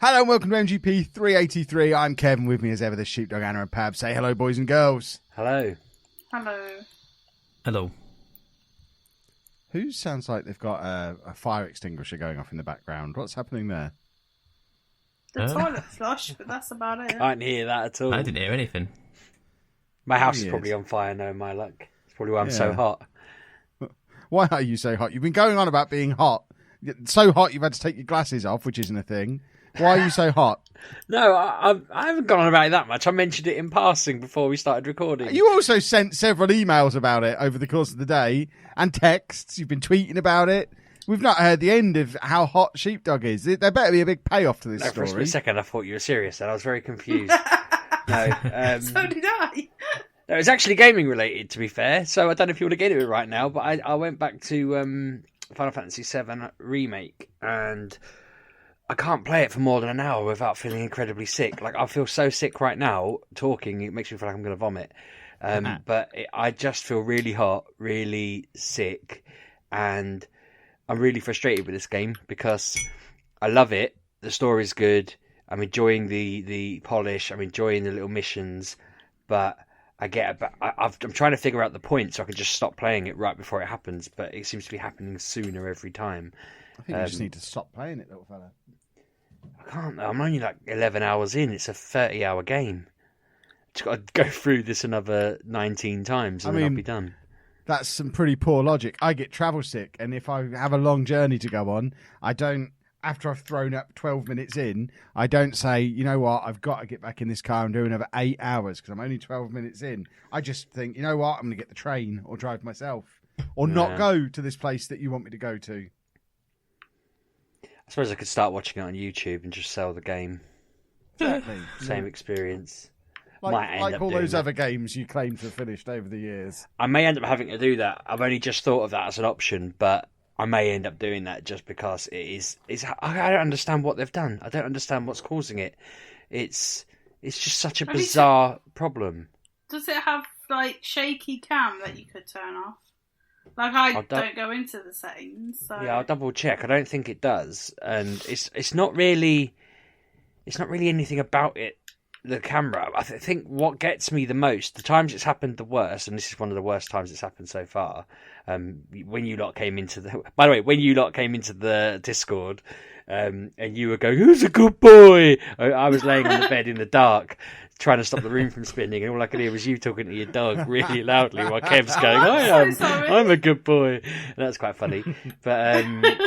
Hello and welcome to MGP383. I'm Kevin, with me as ever, the sheepdog Anna and Pab. Say hello, boys and girls. Hello. Hello. Hello. Who sounds like they've got a fire extinguisher going off in the background? What's happening there? The toilet flush, but that's about it. Can't hear that at all. I didn't hear anything. My house is probably on fire now, my luck. It's probably why I'm so hot. Why are you so hot? You've been going on about being hot. So hot you've had to take your glasses off, which isn't a thing. Why are you so hot? No, I haven't gone on about it that much. I mentioned it in passing before we started recording. You also sent several emails about it over the course of the day and texts. You've been tweeting about it. We've not heard the end of how hot Sheepdog is. There better be a big payoff to this story. For a split second, I thought you were serious, and I was very confused. No, so did I. No, it's actually gaming related, to be fair. So I don't know if you want to get into it right now, but I went back to Final Fantasy VII Remake, and I can't play it for more than an hour without feeling incredibly sick. Like, I feel so sick right now, talking, it makes me feel like I'm going to vomit. But I just feel really hot, really sick, and I'm really frustrated with this game because I love it. The story's good. I'm enjoying the polish. I'm enjoying the little missions, but I'm trying to figure out the point so I can just stop playing it right before it happens. But it seems to be happening sooner every time. I think you just need to stop playing it, little fella. I can't. I'm only like 11 hours in. It's a 30-hour game. Just got to go through this another 19 times and then I'll be done. That's some pretty poor logic. I get travel sick, and if I have a long journey to go on, I don't, after I've thrown up 12 minutes in, I don't say, you know what, I've got to get back in this car and do another 8 hours because I'm only 12 minutes in. I just think, you know what, I'm going to get the train or drive myself or not go to this place that you want me to go to. I suppose I could start watching it on YouTube and just sell the game. Exactly. Same experience. Like all those other games you claim to have finished over the years. I may end up having to do that. I've only just thought of that as an option, but I may end up doing that just because it is. I don't understand what they've done. I don't understand what's causing it. It's just such a bizarre problem. Does it have like shaky cam that you could turn off? Like I don't go into the settings. So. Yeah, I'll double check. I don't think it does, and it's not really anything about it. The camera, I think what gets me the most, the times it's happened the worst, and this is one of the worst times it's happened so far. When you lot came into the Discord, and you were going, "Who's a good boy?" I was laying on the bed in the dark, trying to stop the room from spinning, and all I could hear was you talking to your dog really loudly while Kev's going, I'm a good boy. And that's quite funny. But my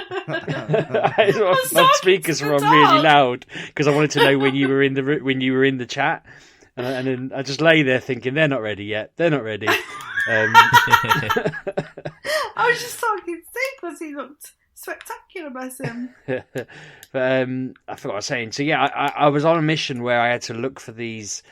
speakers were on really loud because I wanted to know when you were in the chat, and then I just lay there thinking they're not ready yet. They're not ready. I was just talking to Steve because he looked spectacular, bless him. But I forgot what I was saying. So yeah, I was on a mission where I had to look for these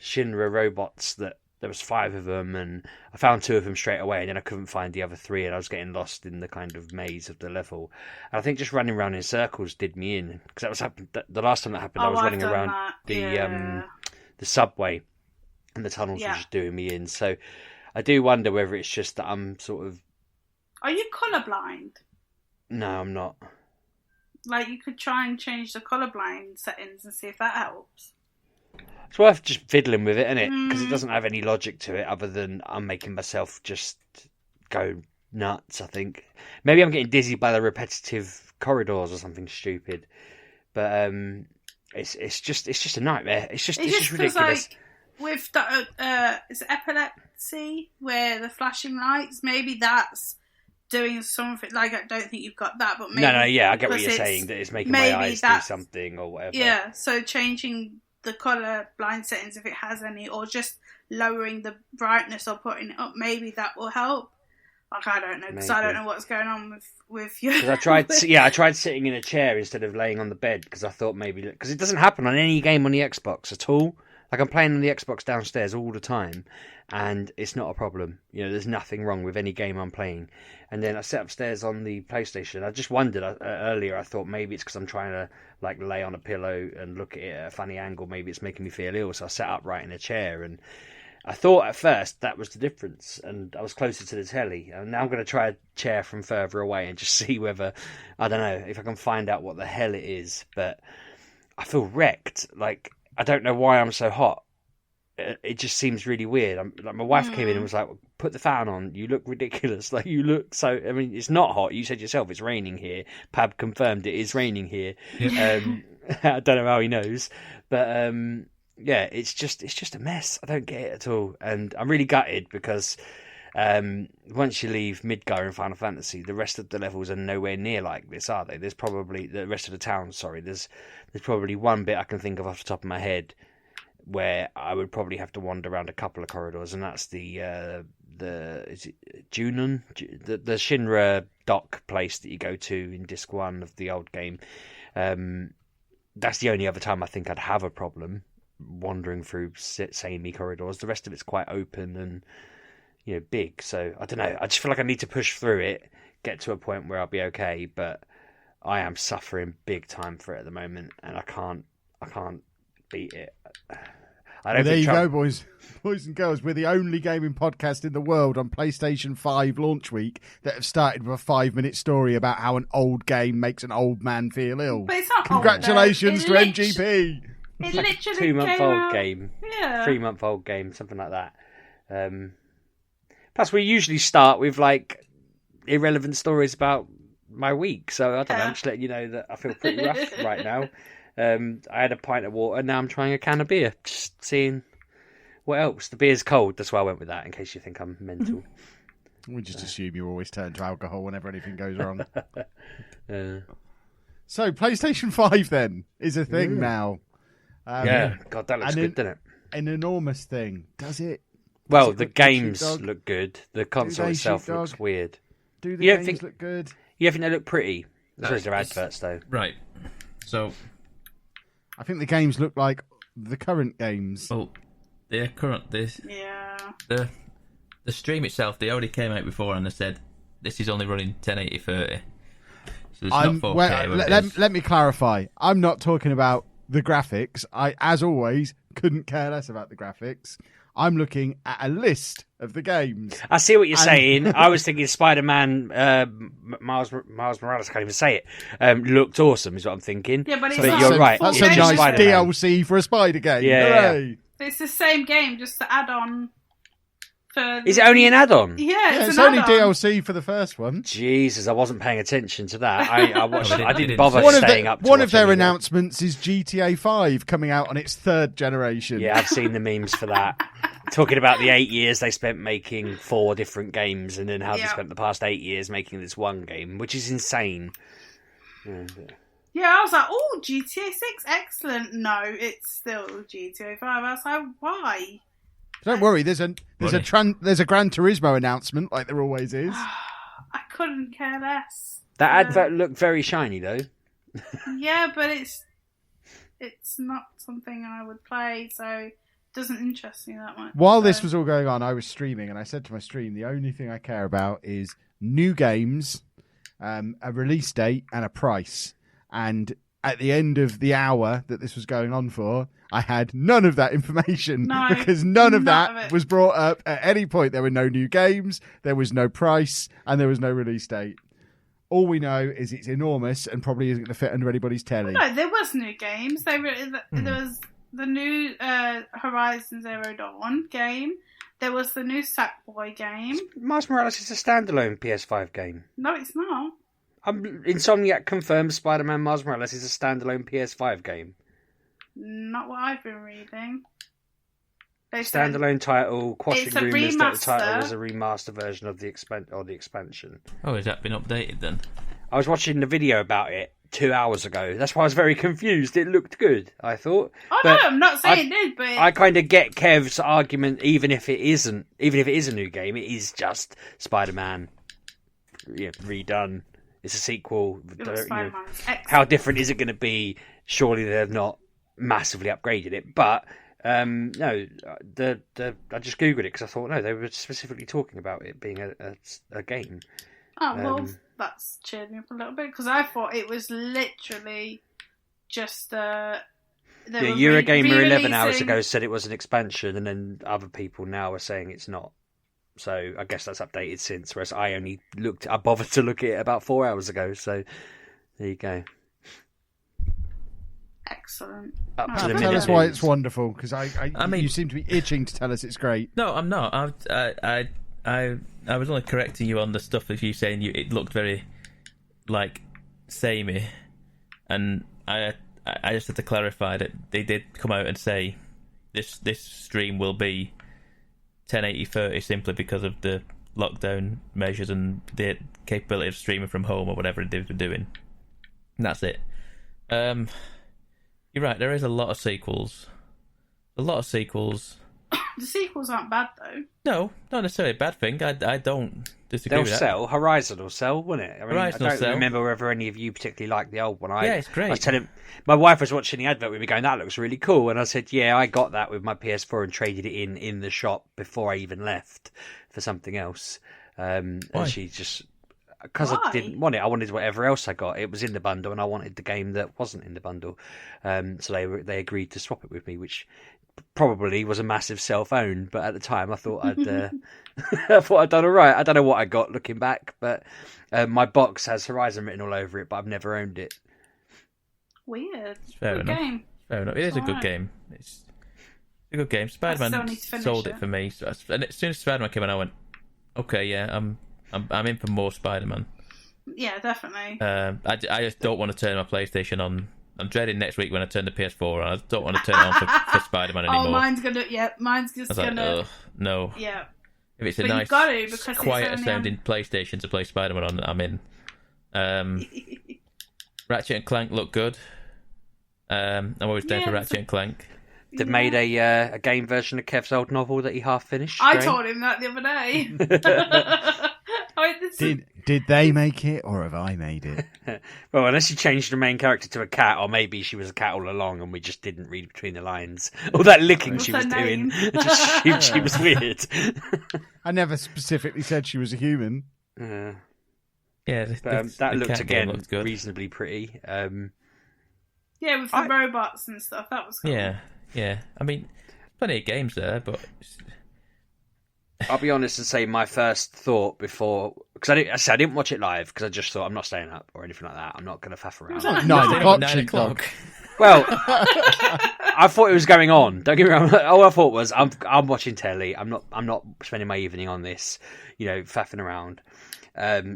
Shinra robots. That there was 5 of them, and I found 2 of them straight away, and then I couldn't find the other 3, and I was getting lost in the kind of maze of the level. And I think just running around in circles did me in, because that was the last time that happened. I was running around the subway, and the tunnels were just doing me in. So I do wonder whether it's just that I'm sort of. Are you colourblind? No, I'm not. Like, you could try and change the colourblind settings and see if that helps. It's worth just fiddling with it, isn't it? Because it doesn't have any logic to it other than I'm making myself just go nuts, I think. Maybe I'm getting dizzy by the repetitive corridors or something stupid. But it's just a nightmare. It's just ridiculous. Like with the, is it epilepsy, where the flashing lights, maybe that's doing something. Like, I don't think you've got that, but maybe... No, yeah, I get what you're saying, that it's making my eyes do something or whatever. Yeah, so changing the colour blind settings, if it has any, or just lowering the brightness or putting it up, maybe that will help. Like, I don't know, because I don't know what's going on with you. Because I tried sitting in a chair instead of laying on the bed, because I thought maybe... Because it doesn't happen on any game on the Xbox at all. Like, I'm playing on the Xbox downstairs all the time, and it's not a problem. You know, there's nothing wrong with any game I'm playing. And then I sit upstairs on the PlayStation. I just wondered earlier, I thought maybe it's because I'm trying to, like, lay on a pillow and look at it at a funny angle. Maybe it's making me feel ill. So I sat upright in a chair, and I thought at first that was the difference, and I was closer to the telly. And now I'm going to try a chair from further away and just see whether, I don't know, if I can find out what the hell it is. But I feel wrecked. Like, I don't know why I'm so hot. It just seems really weird. Like, my wife came in and was like, "Put the fan on. You look ridiculous. Like, you look so." I mean, it's not hot. You said yourself it's raining here. Pab confirmed it is raining here. Yeah. I don't know how he knows, but yeah, it's just a mess. I don't get it at all, and I'm really gutted because once you leave Midgar in Final Fantasy, the rest of the levels are nowhere near like this, are they? There's probably the rest of the town. Sorry, there's probably one bit I can think of off the top of my head where I would probably have to wander around a couple of corridors, and that's the is it Junon, the Shinra dock place that you go to in Disc 1 of the old game. That's the only other time I think I'd have a problem wandering through samey corridors. The rest of it's quite open and big. So I don't know. I just feel like I need to push through it, get to a point where I'll be okay. But I am suffering big time for it at the moment, and I can't beat it. There you go, boys and girls. We're the only gaming podcast in the world on PlayStation 5 launch week that have started with a 5-minute story about how an old game makes an old man feel ill. But it's not Congratulations to MGP. It literally like a 2-month-old game, yeah, 3-month-old game, something like that. Plus, we usually start with like irrelevant stories about my week, so I don't know. I'm just letting you know that I feel pretty rough right now. I had a pint of water, now I'm trying a can of beer. Just seeing what else. The beer's cold, that's why I went with that, in case you think I'm mental. We just assume you always turn to alcohol whenever anything goes wrong. So, PlayStation 5 then is a thing now. Yeah, God, that looks good, doesn't it? An enormous thing. Does it? Well, the games look good. The console itself looks weird. Do the games look good? You think they look pretty? Those are adverts, though. Right. So, I think the games look like the current games. well, they're current. yeah. The stream itself, they already came out before and they said this is only running 1080/30. So it's not 4K. Let me clarify. I'm not talking about the graphics. I, as always, couldn't care less about the graphics. I'm looking at a list of the games. I see what you're saying. I was thinking Spider-Man, Miles Morales, I can't even say it, looked awesome, is what I'm thinking. Yeah, but you're right. That's It's a just nice Spider-Man. DLC for a Spider game. Yeah. Hooray. It's the same game, just the add-on. Is it only an add-on? Yeah, It's an only add-on. DLC for the first one. Jesus, I wasn't paying attention to that. I watched. Well, I they didn't didn't bother say- staying up. To One watch of their any it. announcements is GTA 5 coming out on its third generation. Yeah, I've seen the memes for that. Talking about the 8 years they spent making 4 different games, and then how they spent the past 8 years making this one game, which is insane. Yeah, I was like, oh, GTA 6, excellent. No, it's still GTA 5. I was like, why? Don't worry, there's a Gran Turismo announcement, like there always is. I couldn't care less. That advert looked very shiny, though. Yeah, but it's not something I would play, so it doesn't interest me that much. While this was all going on, I was streaming, and I said to my stream, the only thing I care about is new games, a release date, and a price. And at the end of the hour that this was going on for, I had none of that information because none of that was brought up at any point. There were no new games, there was no price, and there was no release date. All we know is it's enormous and probably isn't going to fit under anybody's telly. No, there was new games. There was the new Horizon Zero Dawn game. There was the new Sackboy game. Miles Morales is a standalone PS5 game. No, it's not. Insomniac confirms Spider-Man Miles Morales is a standalone PS5 game. Not what I've been reading. They Standalone title, quashing it's a rumours that the title remaster. was a remaster version of the expansion. Oh, has that been updated then? I was watching the video about it 2 hours ago. That's why I was very confused. It looked good, I thought. Oh But no, I'm not saying it did, but I kind of get Kev's argument. Even if it is a new game, it is just Spider-Man redone. It's a sequel. it was Spider-Man. It's excellent. How different is it going to be? Surely they've not massively upgraded it. But no, I just googled it because I thought no, they were specifically talking about it being a game. Oh well, that's cheered me up a little bit because I thought it was literally just Eurogamer 11 hours ago said it was an expansion, and then other people now are saying it's not. So I guess that's updated since. Whereas I bothered to look at it about 4 hours ago. So there you go. Excellent. Excellent. Up to the Tell minute. us why it's wonderful, because I mean, you seem to be itching to tell us it's great. No, I'm not. I was only correcting you on the stuff of you saying it looked very like samey, and I just had to clarify that they did come out and say this stream will be 1080/30 simply because of the lockdown measures and the capability of streaming from home or whatever they've been doing. And that's it. You're right, there is a lot of sequels. The sequels aren't bad though. No, not necessarily a bad thing. I don't disagree They'll with that. sell. Horizon will sell, won't it? I mean, Horizon I will don't sell. remember whether any of you particularly liked the old one. Yeah, it's great. I was telling my wife was watching the advert with me, going, "That looks really cool," and I said, "Yeah, I got that with my PS4 and traded it in the shop before I even left for something else." And she just because I Why? didn't want it, I wanted whatever else I got. It was in the bundle, and I wanted the game that wasn't in the bundle. So they agreed to swap it with me, which probably was a massive self-own, but at the time I thought I'd done all right. I don't know what I got looking back, but my box has Horizon written all over it, but I've never owned it. Weird. Fair Good enough. game. Fair enough. It is a good Alright. game. It's a good game. still Spider-Man need to finish sold it. it for me. And as soon as Spider-Man came in, I went, okay, yeah, I'm in for more Spider-Man. Yeah, definitely. I just don't want to turn my PlayStation on. I'm dreading next week when I turn the PS4 on. I don't want to turn it on for Spider-Man anymore. Oh, mine's just I was gonna. like, ugh, no. Yeah. If it's a But you've nice, got to, because it's quieter only sounding PlayStation to play Spider-Man on, I'm in. Ratchet and Clank look good. I'm always down for Ratchet and Clank. They've made a game version of Kev's old novel that he half finished. I Graham. told him that the other day. Did they make it, or have I made it? Well, unless you changed the main character to a cat, or maybe she was a cat all along and we just didn't read between the lines. All that licking What's she her was doing, name? just she was weird. I never specifically said she was a human. Yeah, But that the looked cat game again looked good. reasonably pretty. Yeah, with the robots and stuff. That was cool. Yeah. I mean, plenty of games there, but I'll be honest and say my first thought before, because I didn't watch it live because I just thought I'm not staying up or anything like that. I'm not going to faff around. Was that at 9 night? o'clock, 9 sheepdog. o'clock. Well, I thought it was going on. Don't get me wrong. All I thought was I'm watching telly. I'm not spending my evening on this, faffing around.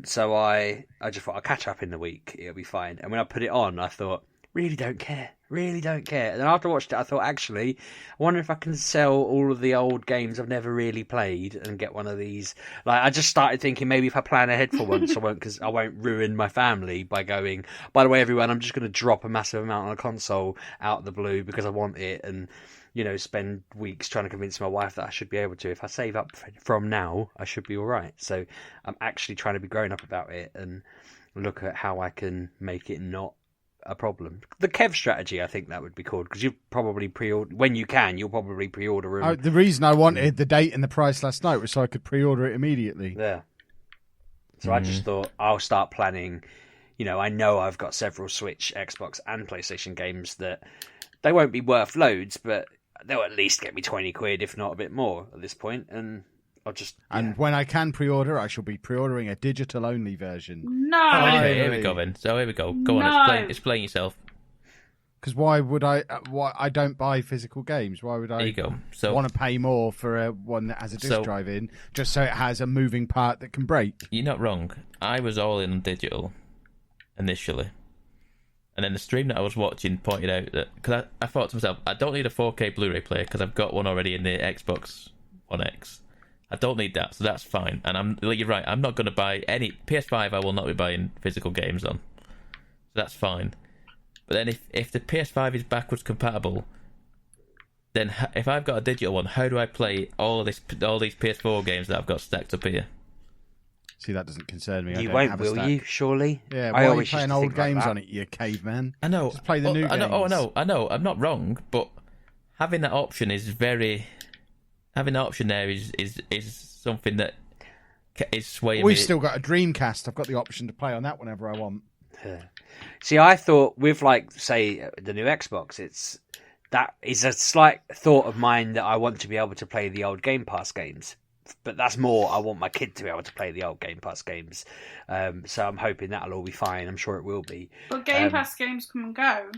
So I just thought I'll catch up in the week. It'll be fine. And when I put it on, I thought, really don't care. And then after I watched it, I thought, actually, I wonder if I can sell all of the old games I've never really played and get one of these. Like, I just started thinking maybe if I plan ahead for once, because I won't ruin my family by going, by the way, everyone, I'm just going to drop a massive amount on a console out of the blue because I want it, and spend weeks trying to convince my wife that I should be able to. If I save up from now, I should be all right. So I'm actually trying to be grown up about it and look at how I can make it not a problem. The Kev strategy, I think that would be called, because you probably pre-order when you can. You'll probably pre-order them. The reason I wanted the date and the price last night was so I could pre-order it immediately. Yeah. So I just thought I'll start planning. I know I've got several Switch, Xbox, and PlayStation games that they won't be worth loads, but they'll at least get me 20 quid, if not a bit more at this point, and I'll just... And when I can pre-order, I shall be pre-ordering a digital-only version. No. Okay, here we go then. So here we go. Go on, explain yourself. Because why would I? Why I don't buy physical games? Why would I? There you go. So want to pay more for one that has a disc drive in, just so it has a moving part that can break? You're not wrong. I was all in on digital initially, and then the stream that I was watching pointed out that, because I thought to myself, I don't need a 4K Blu-ray player because I've got one already in the Xbox One X. I don't need that, so that's fine. And you're right, I'm not going to buy any PS5. I will not be buying physical games on, so that's fine. But then if the PS5 is backwards compatible, then if I've got a digital one, how do I play all these PS4 games that I've got stacked up here? See, that doesn't concern me. You won't, will you? Surely. Yeah. Why are you playing old games on it, you caveman? I know. Just play the new games. I know. I'm not wrong, but having that option is very. Having that option there is something that is swaying me. We've still got a Dreamcast. I've got the option to play on that whenever I want. See, I thought with, say, the new Xbox, that is a slight thought of mine that I want to be able to play the old Game Pass games. But that's more, I want my kid to be able to play the old Game Pass games. So I'm hoping that'll all be fine. I'm sure it will be. But Game Pass games come and go.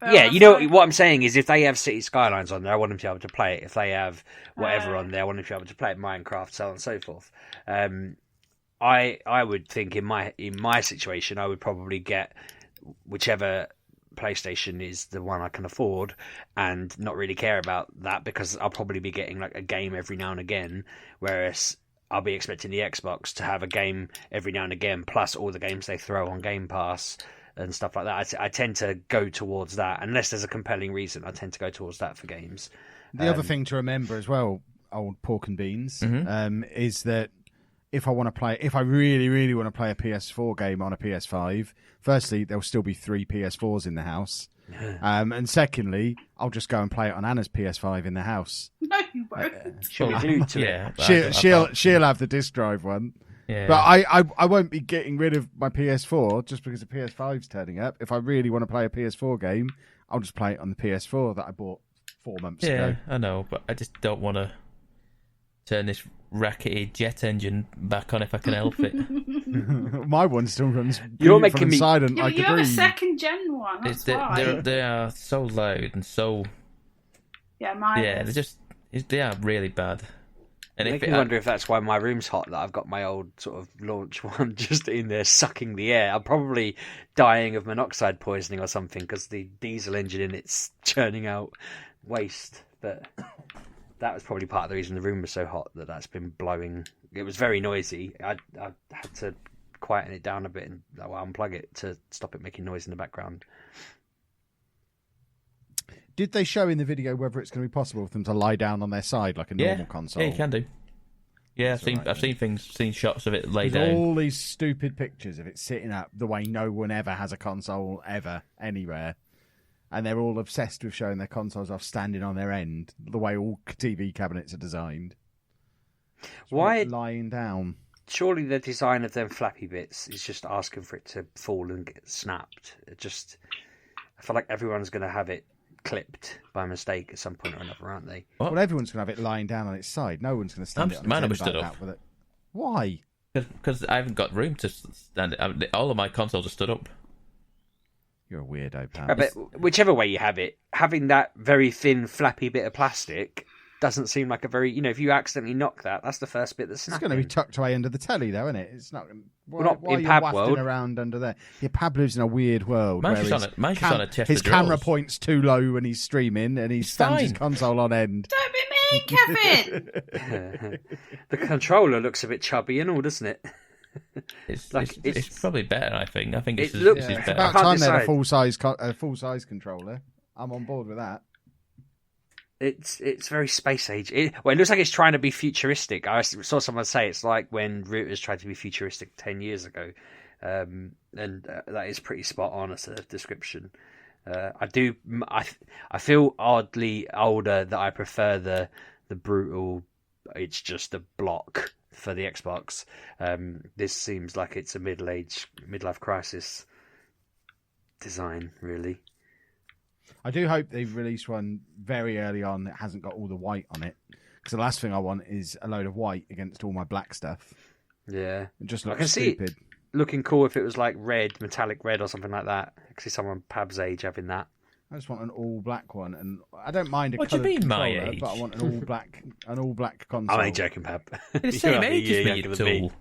Yeah, you know what I'm saying is if they have City Skylines on there, I want them to be able to play it. If they have whatever on there, I want them to be able to play it, Minecraft, so on and so forth. I would think in my situation, I would probably get whichever PlayStation is the one I can afford, and not really care about that because I'll probably be getting like a game every now and again, whereas I'll be expecting the Xbox to have a game every now and again, plus all the games they throw on Game Pass and stuff like that. I tend to go towards that unless there's a compelling reason. I tend to go towards that for games. The other thing to remember as well, old pork and beans, is that if I really, really want to play a PS4 game on a PS5, firstly, there'll still be 3 PS4s in the house. And secondly, I'll just go and play it on Anna's PS5 in the house. No, you won't. She'll be glued to it. She'll have the disc drive one. Yeah. But I won't be getting rid of my PS4 just because the PS5's turning up. If I really want to play a PS4 game, I'll just play it on the PS4 that I bought 4 months ago. Yeah, I know, but I just don't want to turn this rackety jet engine back on if I can help it. My one still runs You're beautiful making and me- silent Yeah, like but you a have a dream. second gen one. That's why. They are so loud and so Yeah, mine. yeah, is. they are really bad. And Make if me wonder if that's why my room's hot, that I've got my old sort of launch one just in there sucking the air. I'm probably dying of monoxide poisoning or something because the diesel engine in it's churning out waste. But that was probably part of the reason the room was so hot, that's been blowing. It was very noisy. I had to quieten it down a bit and unplug it to stop it making noise in the background. Did they show in the video whether it's going to be possible for them to lie down on their side like a normal console? Yeah, you can do. Yeah, I've seen shots of it laid down. All these stupid pictures of it sitting up the way no one ever has a console ever anywhere, and they're all obsessed with showing their consoles off standing on their end, the way all TV cabinets are designed. Why lying down? Surely the design of them flappy bits is just asking for it to fall and get snapped. I feel like everyone's going to have it clipped by mistake at some point or another, aren't they? What? Well, everyone's going to have it lying down on its side. No one's going to stand it on mine its was end stood like up. that with it. Why? Because I haven't got room to stand it. All of my consoles are stood up. You're a weirdo, pal. But whichever way you have it, having that very thin flappy bit of plastic doesn't seem like a very, if you accidentally knock that, that's the first bit that's It's snapping. going to be tucked away under the telly, though, isn't it? It's not. Why, Well, not why in are you Pab wafting world. around under there? Yeah, Pab lives in a weird world. Mine's where just on a chest his of camera drawers. points too low when he's streaming, and he stands his fine. console on end. Don't be mean, Kevin. The controller looks a bit chubby and all, doesn't it? It's probably better. I think It this looks- is It's better. about can't time they had decide. a full size controller. I'm on board with that. It's very space age. It looks like it's trying to be futuristic. I saw someone say it's like when routers tried to be futuristic 10 years ago, and that is pretty spot on as a description. I feel oddly older that I prefer the brutal. It's just a block for the Xbox. This seems like it's a midlife crisis design, really. I do hope they release one very early on that hasn't got all the white on it. Because the last thing I want is a load of white against all my black stuff. Yeah, It just I looks can see it stupid. looking cool if it was like red, metallic red or something like that. I can see someone Pab's age having that. I just want an all black one, and I don't mind a What do you coloured mean, my controller, age? but I want an all black console. I'm only joking, Pab. The same You're a age year as me, younger you than me. tool.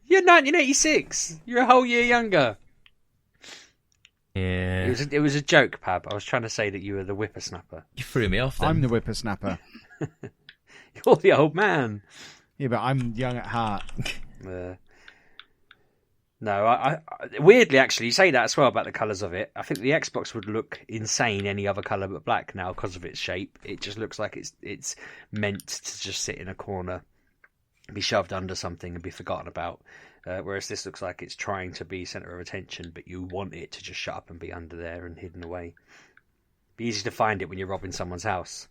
You're 1986. You're a whole year younger. Yeah, It was a joke, Pab. I was trying to say that you were the whippersnapper. you threw me off. Then. I'm the whippersnapper. You're the old man. Yeah, but I'm young at heart. No, I weirdly actually you say that as well about the colours of it. I think the Xbox would look insane any other colour but black now because of its shape. It just looks like it's meant to just sit in a corner, be shoved under something and be forgotten about. Whereas this looks like it's trying to be centre of attention, but you want it to just shut up and be under there and hidden away. Be easy to find it when you're robbing someone's house.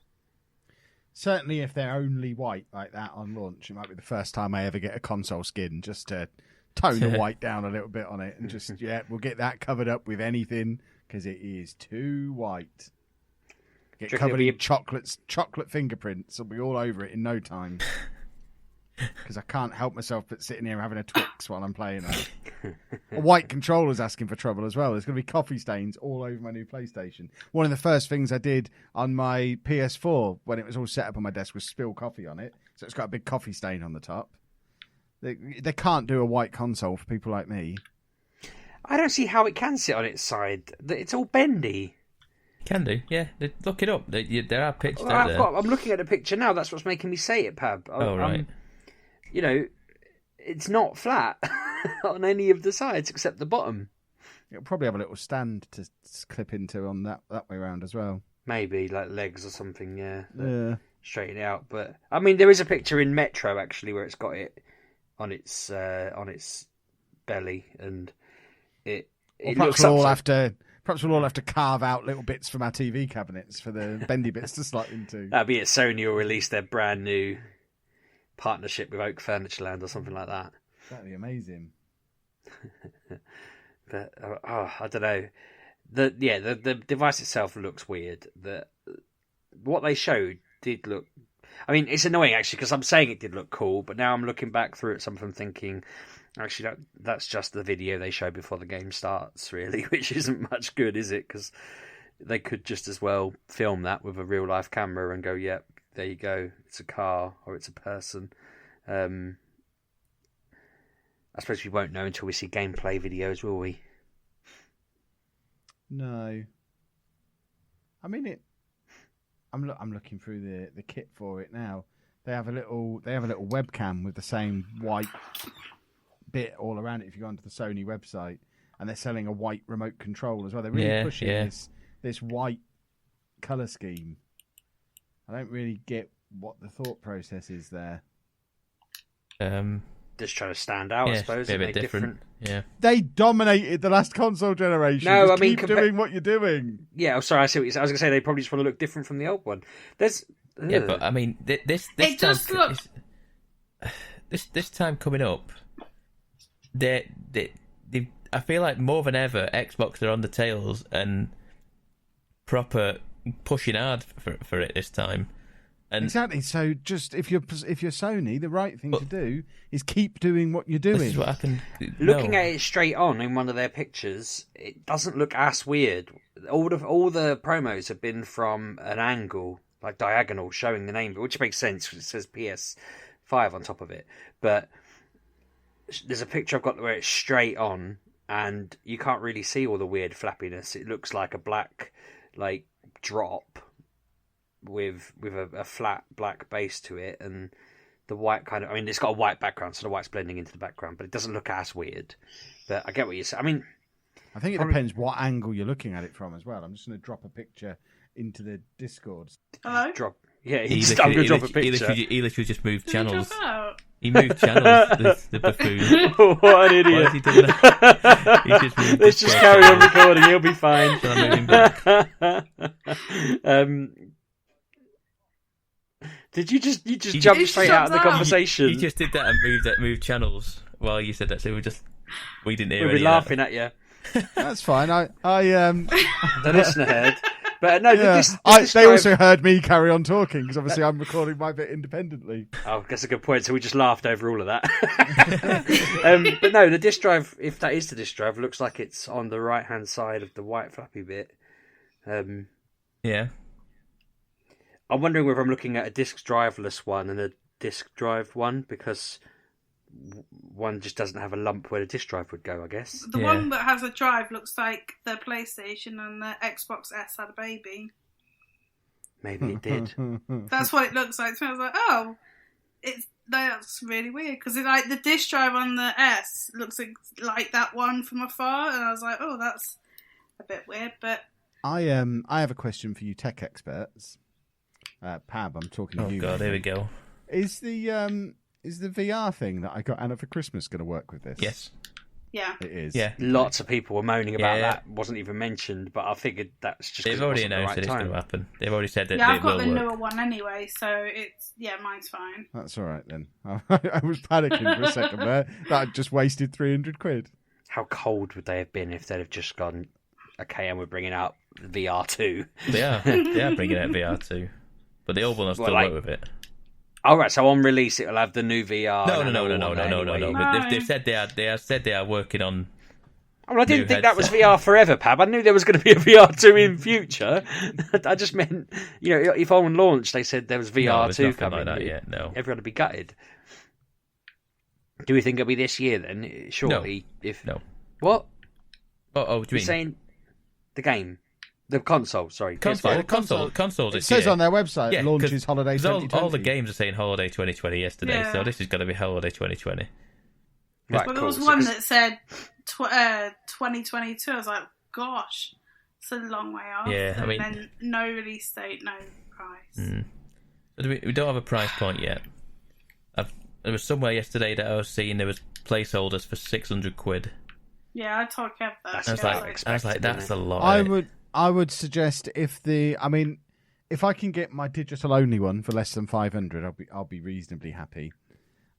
Certainly, if they're only white like that on launch, it might be the first time I ever get a console skin just to tone the white down a little bit on it and just, we'll get that covered up with anything because it is too white. Get Do you reckon covered it'll be in chocolate fingerprints. It'll be all over it in no time. because I can't help myself but sitting here having a Twix while I'm playing it. A white controller's asking for trouble as well. There's going to be coffee stains all over my new PlayStation. One of the first things I did on my PS4 when it was all set up on my desk was spill coffee on it. So it's got a big coffee stain on the top. They can't do a white console for people like me. I don't see how it can sit on its side. It's all bendy. Can do, yeah. Look it up. There are pictures out there. I'm looking at a picture now. That's what's making me say it, Pab. Right. You know, it's not flat on any of the sides except the bottom. It'll probably have a little stand to clip into on that way around as well. Maybe like legs or something, yeah. Yeah. Straighten it out. But I mean, there is a picture in Metro actually where it's got it on its belly, and it perhaps looks we'll all have to carve out little bits from our TV cabinets for the bendy bits to slot into. That'd be it. Sony will release their brand new partnership with Oak Furnitureland or something like that. That'd be amazing. But I don't know. The device itself looks weird. What they showed did look. I mean, it's annoying actually because I'm saying it did look cool, but now I'm looking back through it, something thinking, actually, that's just the video they show before the game starts, really, which isn't much good, is it? Because they could just as well film that with a real life camera and go, "Yep, there you go. It's a car or it's a person." I suppose we won't know until we see gameplay videos, will we? No. I mean, I'm looking through the kit for it now. They have a little webcam with the same white bit all around it. If you go onto the Sony website, and they're selling a white remote control as well. They're really pushing this white color scheme. I don't really get what the thought process is there. Just trying to stand out, I suppose. A bit different. Yeah. They dominated the last console generation. No, just I mean, keep doing what you're doing. Yeah, I'm sorry. I see what you're saying. I was going to say they probably just want to look different from the old one. Yeah, but I mean, this It time, does look. this time coming up, they I feel like more than ever, Xbox are on the tails and proper pushing hard for it this time. And exactly. So, just if you're Sony, the right thing to do is keep doing what you're doing. this is what happened. Looking at it straight on in one of their pictures, it doesn't look ass weird. All the promos have been from an angle, like diagonal, showing the name, which makes sense because it says PS5 on top of it. But there's a picture I've got where it's straight on, and you can't really see all the weird flappiness. It looks like a black, drop with a flat black base to it, and the white it's got a white background, so the white's blending into the background, but it doesn't look as weird. But I get what you're saying. I mean, I think it depends what angle you're looking at it from as well. I'm just going to drop a picture into the Discord. Hello? Yeah, He I'm going to drop a literally picture. just moved Did you channels. drop out? He moved channels, the buffoon. What an idiot. Why has he done that? He just moved Let's his just chair. carry on recording, he'll be fine. So I'm moving back. Did you just jump straight out of the conversation? He just did that and moved channels while you said that, so we didn't hear We'll any be of laughing at you. That's fine. I The listener heard. But no, yeah. this they also heard me carry on talking because obviously I'm recording my bit independently. Oh, that's a good point. So we just laughed over all of that. But no, the disk drive, if that is the disk drive, looks like it's on the right-hand side of the white flappy bit. Yeah. I'm wondering whether I'm looking at a disk driveless one and a disk drive one, because one just doesn't have a lump where the disk drive would go, I guess. The one that has a drive looks like the PlayStation, and the Xbox S had a baby. Maybe it did. That's what it looks like. So I was like, that's really weird, because like the disk drive on the S looks like that one from afar, and I was like, oh, that's a bit weird. But I have a question for you, tech experts. Pab, I'm talking to you. Oh god, here we go. Is the VR thing that I got Anna for Christmas going to work with this? Yes. yeah, It is. Yeah. Lots of people were moaning about Yeah. that. Wasn't even mentioned, but I figured that's just 'cause They've it already wasn't the announced right that it's time. going to happen. They've already said that yeah, it I've got will the work. newer one anyway, so mine's fine. That's all right then. I was panicking for a second there that I'd just wasted 300 quid. How cold would they have been if they'd have just gone, okay, and we're bringing out VR2? They are bringing out VR2, but the old one will still Well, work with it. All right, so on release it'll have the new VR. No. No. They've said they are working on. Well, I didn't think that was VR forever, Pab. I knew there was going to be a VR2 in future. I just meant, if on launch they said there was VR2 coming, like that yet. No, everyone would be gutted. Do we think it'll be this year then? Surely, no. What? Oh, do you mean saying the game, the console? Sorry, console. It says on their website launches holiday 2020. All the games are saying holiday 2020 yesterday, so this is going to be holiday 2020. Right, well, there was one that said 2022. I was like, gosh, it's a long way off. Yeah, and then no release date, no price. So we don't have a price point yet. There was somewhere yesterday that I was seeing there was placeholders for £600. Yeah, I told Kev that. I was like, that's a lot. I would suggest if I can get my digital only one for less than 500, I'll be reasonably happy.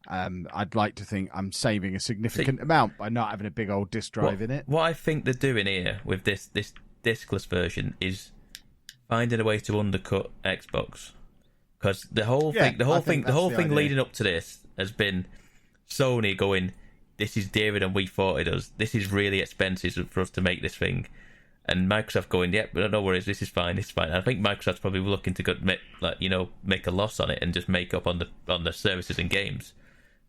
I'd like to think I'm saving a significant amount by not having a big old disk drive in it. What I think they're doing here with this diskless version is finding a way to undercut Xbox, because the whole thing leading up to this has been Sony going, this is dearer than we thought it was. This is really expensive for us to make this thing. And Microsoft going, yeah, but no worries, this is fine, it's fine. I think Microsoft's probably looking to make a loss on it and just make up on the services and games.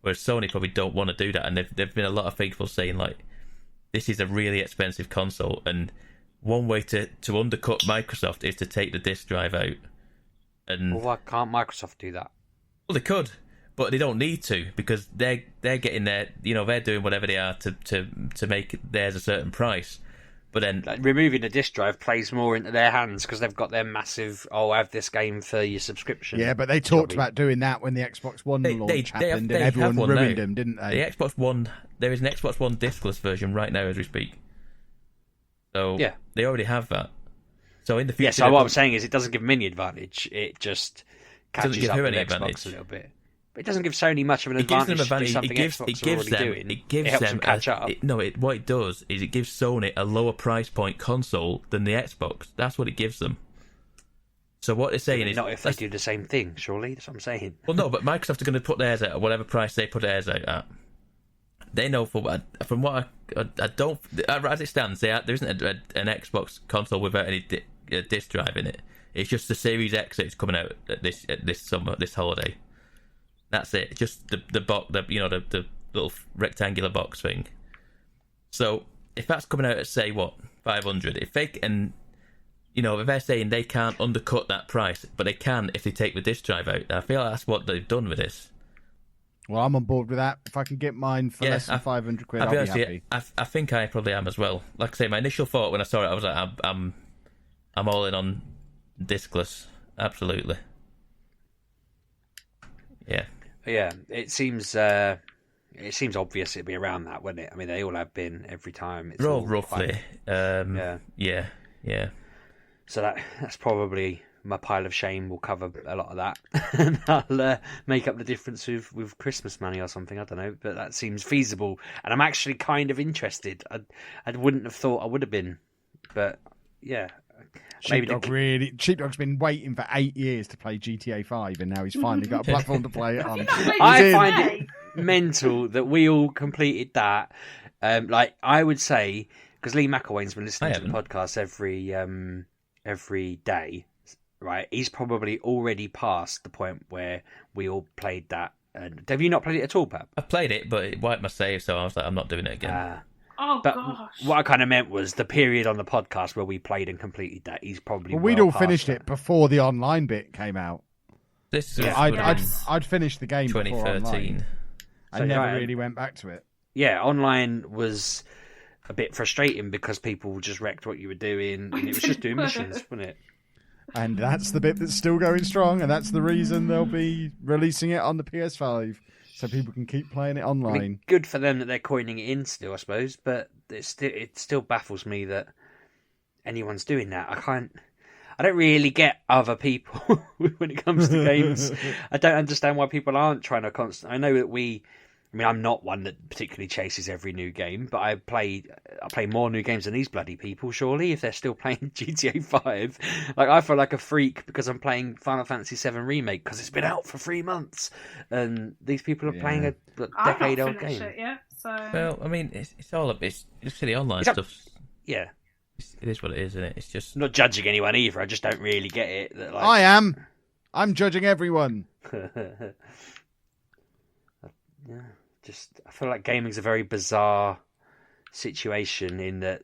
Whereas Sony probably don't want to do that, and there've been a lot of people saying like, this is a really expensive console, and one way to undercut Microsoft is to take the disk drive out. And why can't Microsoft do that? Well, they could, but they don't need to, because they're getting their, they're doing whatever they are to make theirs a certain price. But then removing the disk drive plays more into their hands because they've got their massive, have this game for your subscription. Yeah, but they talked about doing that when the Xbox One launch happened, and everyone ruined them, didn't they? The Xbox One, there is an Xbox One diskless version right now as we speak. So they already have that. So in the future, yeah. So what I'm saying is, it doesn't give them any advantage. It just catches up with Xbox advantage. A little bit. But it doesn't give Sony much of an advantage. It helps them catch up. What it does is it gives Sony a lower price point console than the Xbox. That's what it gives them. So what they're saying is, not if they do the same thing. Surely, that's what I'm saying. Well, no, but Microsoft are going to put theirs out at whatever price they put theirs out at. They know from what I don't, as it stands, there isn't an Xbox console without any disc drive in it. It's just the Series X that's coming out this summer, this holiday. That's it. Just the box, the little rectangular box thing. So if that's coming out at, say, what, 500, if they can, if they're saying they can't undercut that price, but they can if they take the disc drive out, I feel like that's what they've done with this. Well, I'm on board with that. If I can get mine for less than 500 quid, I'll be happy. I think I probably am as well. Like I say, my initial thought when I saw it, I was like, I'm all in on diskless. Absolutely. Yeah. Yeah, it seems obvious it'd be around that, wouldn't it? I mean, they all have been every time. It's all roughly. Yeah. So that's probably my pile of shame will cover a lot of that. And that'll make up the difference with Christmas money or something, I don't know. But that seems feasible. And I'm actually kind of interested. I wouldn't have thought I would have been. But, yeah. Sheepdog's been waiting for 8 years to play GTA 5, and now he's finally got a platform to play it on. I find it mental that we all completed that. I would say, because Lee McElwain's been listening to the podcast every day, right? He's probably already past the point where we all played that. Have you not played it at all, Pap? I played it, but it wiped my save, so I was like, I'm not doing it again. But gosh. What I kind of meant was the period on the podcast where we played and completed that. He's probably we'd all finished it before the online bit came out. I'd finished the game 2013. I never really went back to it. Yeah, online was a bit frustrating because people just wrecked what you were doing, and it was just doing missions, wasn't it? And that's the bit that's still going strong, and that's the reason they'll be releasing it on the PS5. So people can keep playing it online. I mean, good for them that they're coining it in still, I suppose. But it still baffles me that anyone's doing that. I don't really get other people when it comes to games. I don't understand why people aren't trying to I know that we I mean, I'm not one that particularly chases every new game, but I play more new games than these bloody people, surely, if they're still playing GTA 5. Like, I feel like a freak because I'm playing Final Fantasy 7 Remake because it's been out for 3 months, and these people are playing a decade-old game. It yet, so... Well, I mean, it's all it's silly online stuff. Yeah. It is what it is, isn't it? It's just... I'm not judging anyone either, I just don't really get it. That, like... I am. I'm judging everyone. Yeah, I feel like gaming's a very bizarre situation in that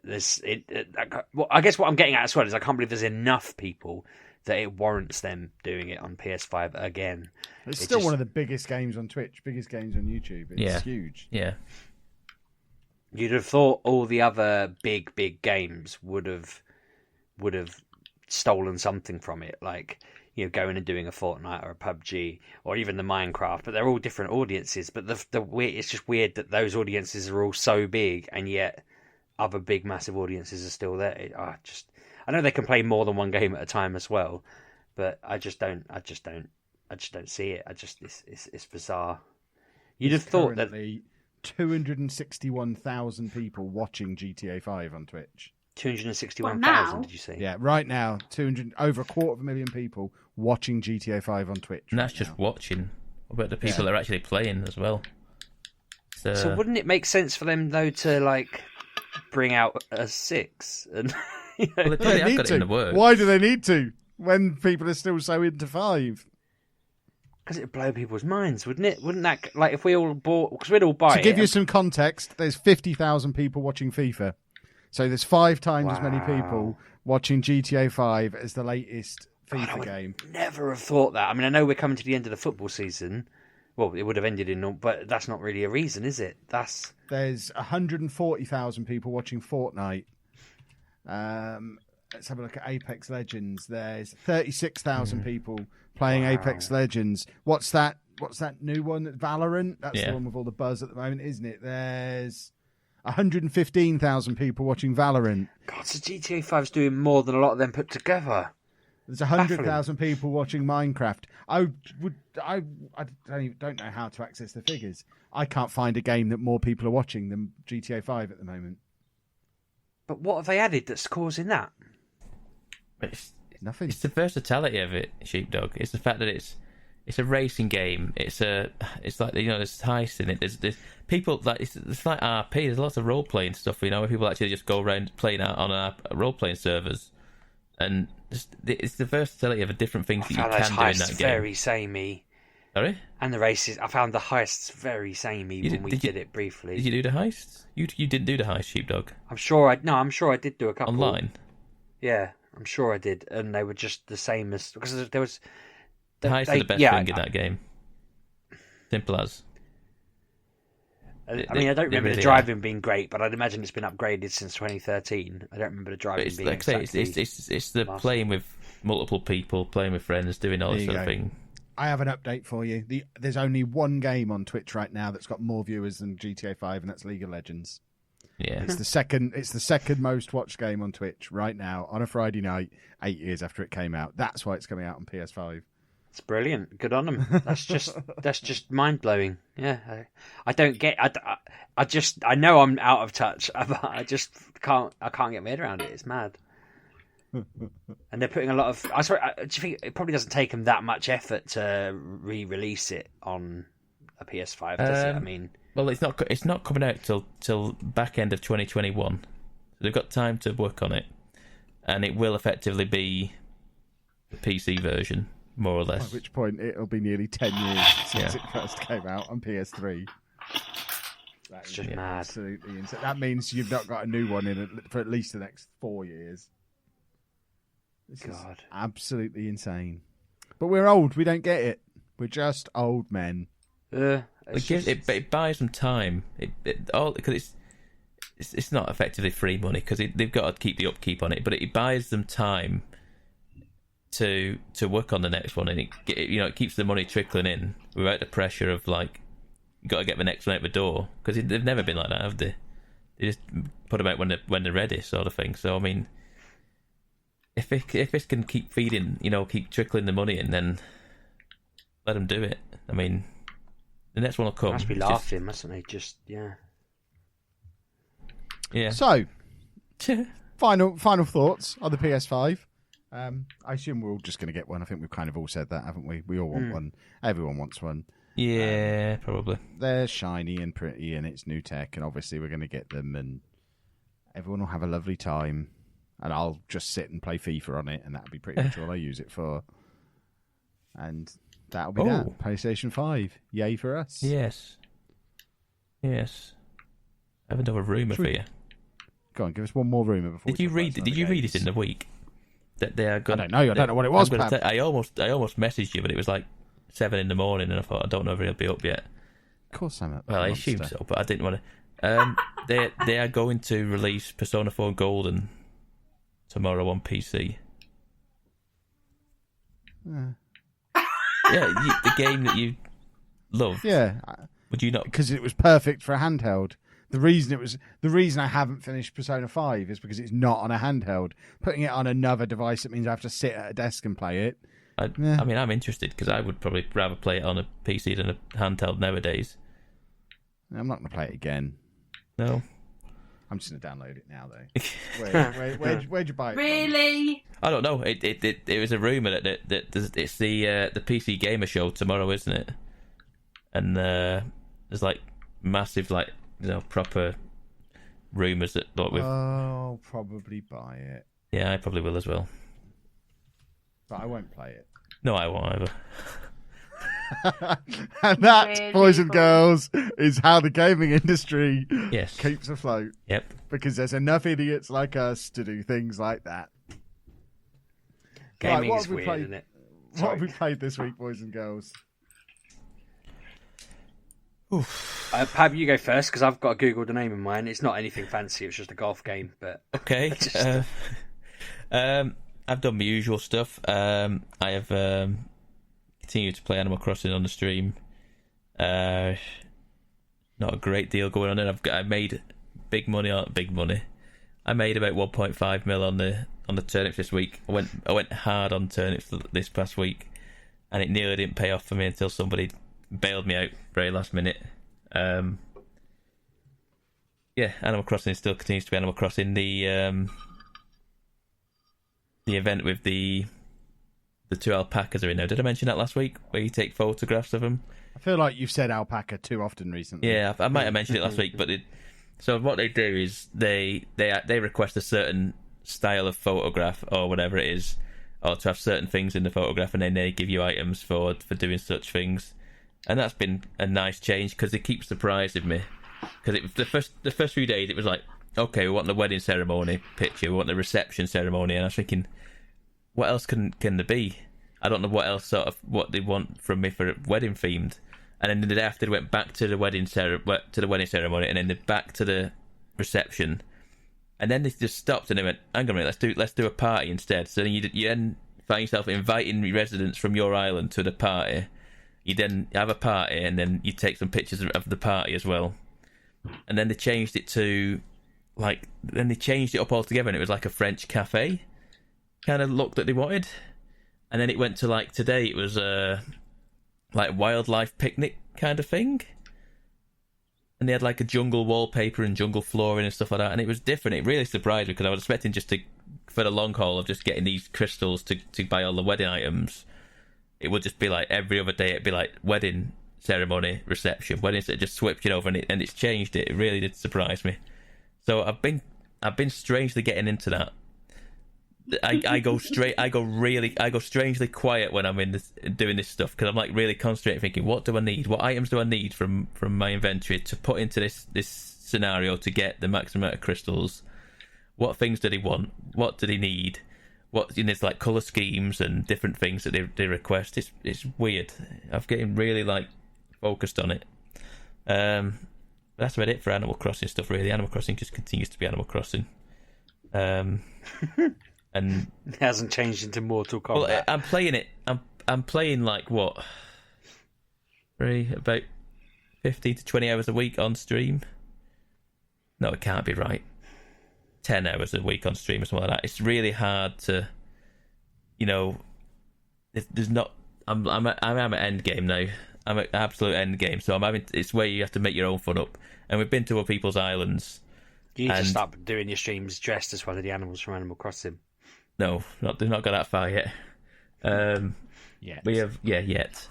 I guess what I'm getting at as well is I can't believe there's enough people that it warrants them doing it on PS5 again. It's still one of the biggest games on Twitch, biggest games on YouTube. It's huge. Yeah. You'd have thought all the other big games would have stolen something from it, like, you know, going and doing a Fortnite or a PUBG or even the Minecraft, but they're all different audiences. But it's just weird that those audiences are all so big, and yet other big, massive audiences are still there. I know they can play more than one game at a time as well, but I just don't see it. It's bizarre. You'd have thought that 261,000 people watching GTA 5 on Twitch. 261,000, did you say? Yeah, right now, over 250,000 people watching GTA 5 on Twitch. And that's just watching. What about the people that are actually playing as well? So wouldn't it make sense for them, though, to, like, bring out a 6? And, you know, well, they have got it in the works. Why do they need to, when people are still so into 5? Because it would blow people's minds, wouldn't it? Wouldn't that, like, if we all bought... Because we'd all buy it. To give you some context, there's 50,000 people watching FIFA. So there's 5 times as many people watching GTA 5 as the latest FIFA game. Never have thought that. I mean, I know we're coming to the end of the football season. Well, it would have ended but that's not really a reason, is it? There's 140,000 people watching Fortnite. Let's have a look at Apex Legends. There's 36,000 people playing Apex Legends. What's that new one? Valorant? That's the one with all the buzz at the moment, isn't it? There's 115,000 people watching Valorant. God, so GTA 5's doing more than a lot of them put together. There's 100,000 people watching Minecraft. I don't know how to access the figures. I can't find a game that more people are watching than GTA 5 at the moment. But what have they added that's causing that? Nothing. It's the versatility of it, Sheepdog. It's the fact that it's a racing game. It's like, you know, there's heist in it. There's people like it's like RP. There's lots of role playing stuff. You know, where people actually just go around playing out on our role playing servers, and it's the versatility of the different things that you can do in that game. Very samey. Sorry. And the races, I found the heists very samey when we did it briefly. Did you do the heists? You didn't do the heist, Sheepdog. I'm sure I did do a couple online. Yeah, I'm sure I did, and they were just the same as because there was. The heists are the best thing in that game. Simple as. I mean, I don't remember the driving being great, but I'd imagine it's been upgraded since 2013. I don't remember the driving being like exactly... It's the playing with multiple people, playing with friends, doing all this sort of thing. I have an update for you. There's only one game on Twitch right now that's got more viewers than GTA 5, and that's League of Legends. Yeah, it's the second most watched game on Twitch right now on a Friday night, 8 years after it came out. That's why it's coming out on PS5. It's brilliant. Good on them. That's just mind blowing. Yeah, I don't get. I know I'm out of touch, but I just can't get my head around it. It's mad. And they're putting a lot of. Do you think it probably doesn't take them that much effort to re-release it on a PS5? Does it? I mean, well, it's not coming out till back end of 2021. So they've got time to work on it, and it will effectively be the PC version. More or less. At which point it'll be nearly 10 years since it first came out on PS3. That's just mad. Absolutely insane. That means you've not got a new one for at least the next 4 years. This is absolutely insane. But we're old. We don't get it. We're just old men. It buys them time. Because it's not effectively free money because they've got to keep the upkeep on it. But it buys them time to work on the next one, and it keeps the money trickling in without the pressure of like you got to get the next one out the door, because they've never been like that, have they? They just put them out when they're ready, sort of thing. So I mean, if it can keep feeding, keep trickling the money in, then let them do it. I mean, The next one will come. Must be laughing, mustn't they? Just Yeah. So, final thoughts on the PS5. I assume we're all just going to get one. I think we've kind of all said that, haven't we? We all want one. Everyone wants one. Yeah, probably. They're shiny and pretty, and it's new tech, and obviously we're going to get them, and everyone will have a lovely time. And I'll just sit and play FIFA on it, and that'll be pretty much all I use it for. And that'll be that. PlayStation 5. Yay for us. Yes. I have another rumour for you. Go on, give us one more rumour before. Did you read it in the week? That they are going. I don't know. I don't know what it was. I almost messaged you, but it was like 7 a.m, and I thought I don't know if he'll be up yet. Of course I'm up. Well, I assume so, but I didn't want to. They are going to release Persona 4 Golden tomorrow on PC. Yeah, the game that you love. Yeah. Would you not? Because it was perfect for a handheld. The reason I haven't finished Persona 5 is because it's not on a handheld. Putting it on another device, it means I have to sit at a desk and play it. I mean, I'm interested because I would probably rather play it on a PC than a handheld nowadays. I'm not going to play it again. No. I'm just going to download it now, though. Where'd you buy it Really? I don't know. It was a rumour that it's the PC Gamer Show tomorrow, isn't it? And there's like massive proper rumours that I'll probably buy it. Yeah, I probably will as well. But I won't play it. No, I won't either. And that, Really boys and cool. girls, is how the gaming industry keeps afloat. Yep. Because there's enough idiots like us to do things like that. Gaming Right, is weird, isn't it? What have we played this week, boys and girls? Pab, you go first because I've got Google the name in mine. It's not anything fancy. It's just a golf game. But okay. I've done my usual stuff. I have continued to play Animal Crossing on the stream. Not a great deal going on there. I made big money. I made about 1.5 mil on the turnips this week. I went hard on turnips this past week, and it nearly didn't pay off for me until somebody bailed me out very last minute. Animal Crossing still continues to be Animal Crossing. The event with the 2 alpacas are in now. Did I mention that last week? Where you take photographs of them? I feel like you've said alpaca too often recently. Yeah, I might have mentioned it last week, but so what they do is they request a certain style of photograph or whatever it is, or to have certain things in the photograph, and then they give you items for doing such things. And that's been a nice change because they keep surprising me. Because the first few days it was like, okay, we want the wedding ceremony picture, we want the reception ceremony, and I was thinking, what else can there be? I don't know what else what they want from me for wedding themed. And then the day after they went back to the wedding ceremony, and then they're back to the reception, and then they just stopped and they went, hang on a minute, let's do a party instead. So then you then find yourself inviting residents from your island to the party. You then have a party, and then you take some pictures of the party as well. And then they changed it to then they changed it up altogether, and it was like a French cafe kind of look that they wanted. And then it went to today it was wildlife picnic kind of thing, and they had a jungle wallpaper and jungle flooring and stuff like that, and it was different. It really surprised me because I was expecting just for the long haul of just getting these crystals to buy all the wedding items. It would just be every other day it'd be wedding ceremony, reception, wedding. It just switched it over, and it's changed it. It really did surprise me. So I've been strangely getting into that. I go strangely quiet when I'm doing this stuff, because I'm really concentrating, thinking, what do I need? What items do I need from my inventory to put into this scenario to get the maximum amount of crystals? What things do they want? What do they need? There's colour schemes and different things that they request. It's weird. I'm getting really focused on it. That's about it for Animal Crossing stuff, really. Animal Crossing just continues to be Animal Crossing. And it hasn't changed into Mortal Kombat. Well, I'm playing it. I'm playing about 15 to 20 hours a week on stream. No, it can't be right. 10 hours a week on stream or something like that. It's really hard to, there's not. I'm at end game now, I'm at absolute end game. So it's where you have to make your own fun up. And we've been to other people's islands. You need to start doing your streams dressed as one of the animals from Animal Crossing. No, they've not got that far yet. We have yet.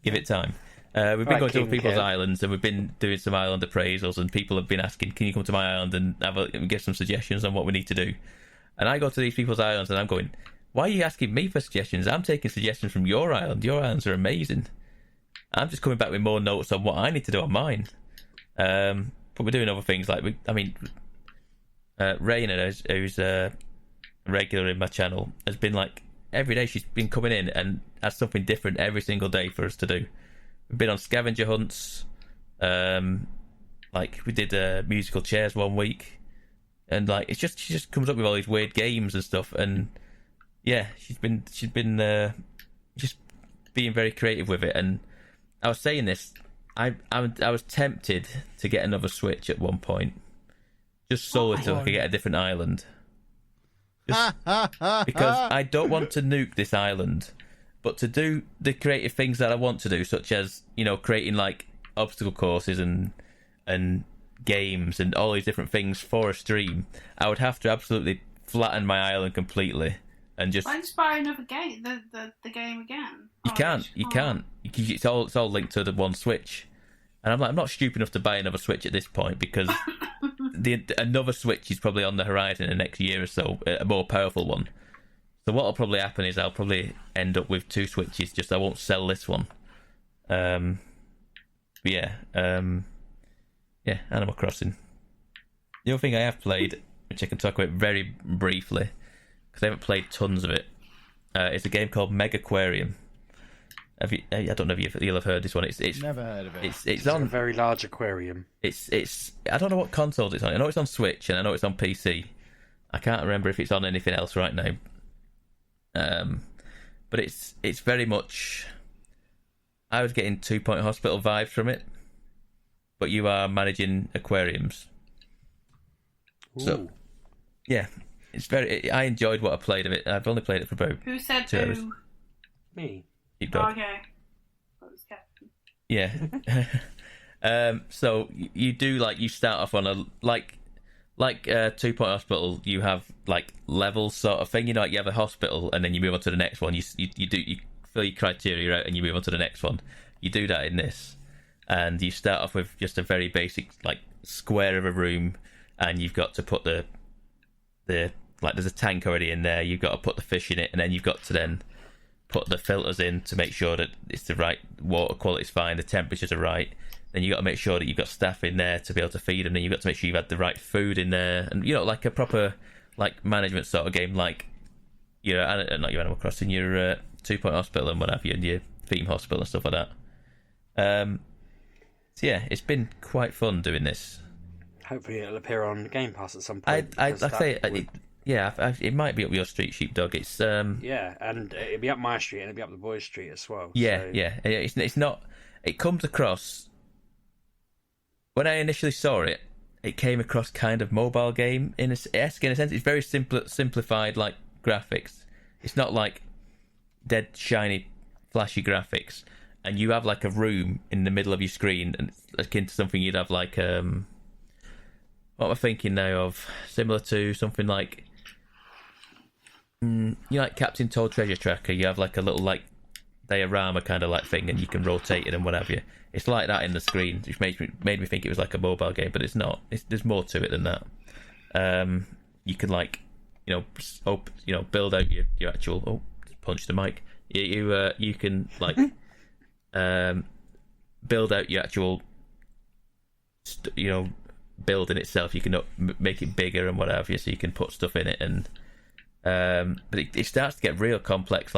Give it time. We've been going to other people's islands, and we've been doing some island appraisals, and people have been asking, "Can you come to my island and give some suggestions on what we need to do?" And I go to these people's islands, and I'm going, "Why are you asking me for suggestions? I'm taking suggestions from your island. Your islands are amazing. I'm just coming back with more notes on what I need to do on mine." But we're doing other things like Raina, who's regular in my channel, has been like every day she's been coming in and has something different every single day for us to do. We've been on scavenger hunts, like we did musical chairs one week, and like she just comes up with all these weird games and stuff, and yeah, she's been just being very creative with it. And I was saying this, I was tempted to get another Switch at one point, just solely so I could get a different island. Just because I don't want to nuke this island, but to do the creative things that I want to do, such as, you know, creating like obstacle courses and games and all these different things for a stream, I would have to absolutely flatten my island completely and just. Why just buy another game? The game again? You can't. It's all linked to the one Switch, and I'm not stupid enough to buy another Switch at this point, because another Switch is probably on the horizon in the next year or so, a more powerful one. So what'll probably happen is I'll probably end up with two Switches. Just I won't sell this one. Animal Crossing. The other thing I have played, which I can talk about very briefly, because I haven't played tons of it, is a game called Megaquarium. I don't know if you'll have heard this one. It's never heard of it. It's on a very large aquarium. It's I don't know what consoles it's on. I know it's on Switch and I know it's on PC. I can't remember if it's on anything else right now. But it's very much. I was getting 2 Point Hospital vibes from it, but you are managing aquariums. Ooh. So yeah, it's very. I enjoyed what I played of it. I've only played it for about. Who said 2 hours. who? Me. Okay. Yeah. So you do you start off on a 2 Point Hospital. You have like levels sort of thing. You know, you have a hospital and then you move on to the next one. You fill your criteria out and you move on to the next one. You do that in this, and you start off with just a very basic square of a room, and you've got to put the there's a tank already in there. You've got to put the fish in it, and then you've got to then put the filters in to make sure that it's the right water quality's fine, the temperatures are right. Then you got to make sure that you've got staff in there to be able to feed them. Then you've got to make sure you've had the right food in there, and like a proper management sort of game, not your Animal Crossing, your 2 Point Hospital and what have you, and your theme hospital and stuff like that. So yeah, it's been quite fun doing this. Hopefully it'll appear on Game Pass at some point. It might be up your street, Sheepdog. It's yeah, and it'll be up my street and it'll be up the boys' street as well. Yeah, so. yeah. It's not. It comes across. When I initially saw it, it came across kind of mobile game in a sense. It's very simplified graphics. It's not like dead shiny, flashy graphics. And you have a room in the middle of your screen, and it's akin to something you'd have what am I thinking now of? Similar to something like Captain Toad Treasure Tracker. You have a little diorama kind of thing, and you can rotate it and what have you. It's like that in the screen, which made me think it was a mobile game, but it's not. There's more to it than that. You can build out your actual. Oh, punch the mic. You can build out your actual. Building itself. You can make it bigger and what have you, so you can put stuff in it, and but it starts to get real complex.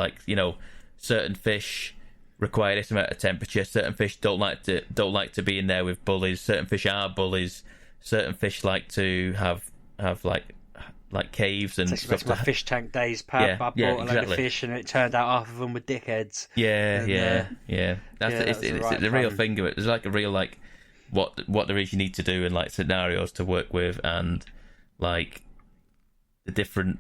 Certain fish require this amount of temperature. Certain fish don't like to be in there with bullies. Certain fish are bullies. Certain fish like to have caves and stuff. My fish tank days, Pat. I bought a load of fish, and it turned out half of them were dickheads. Yeah. It's the real thing of it. There's a real what there is you need to do and scenarios to work with, and the different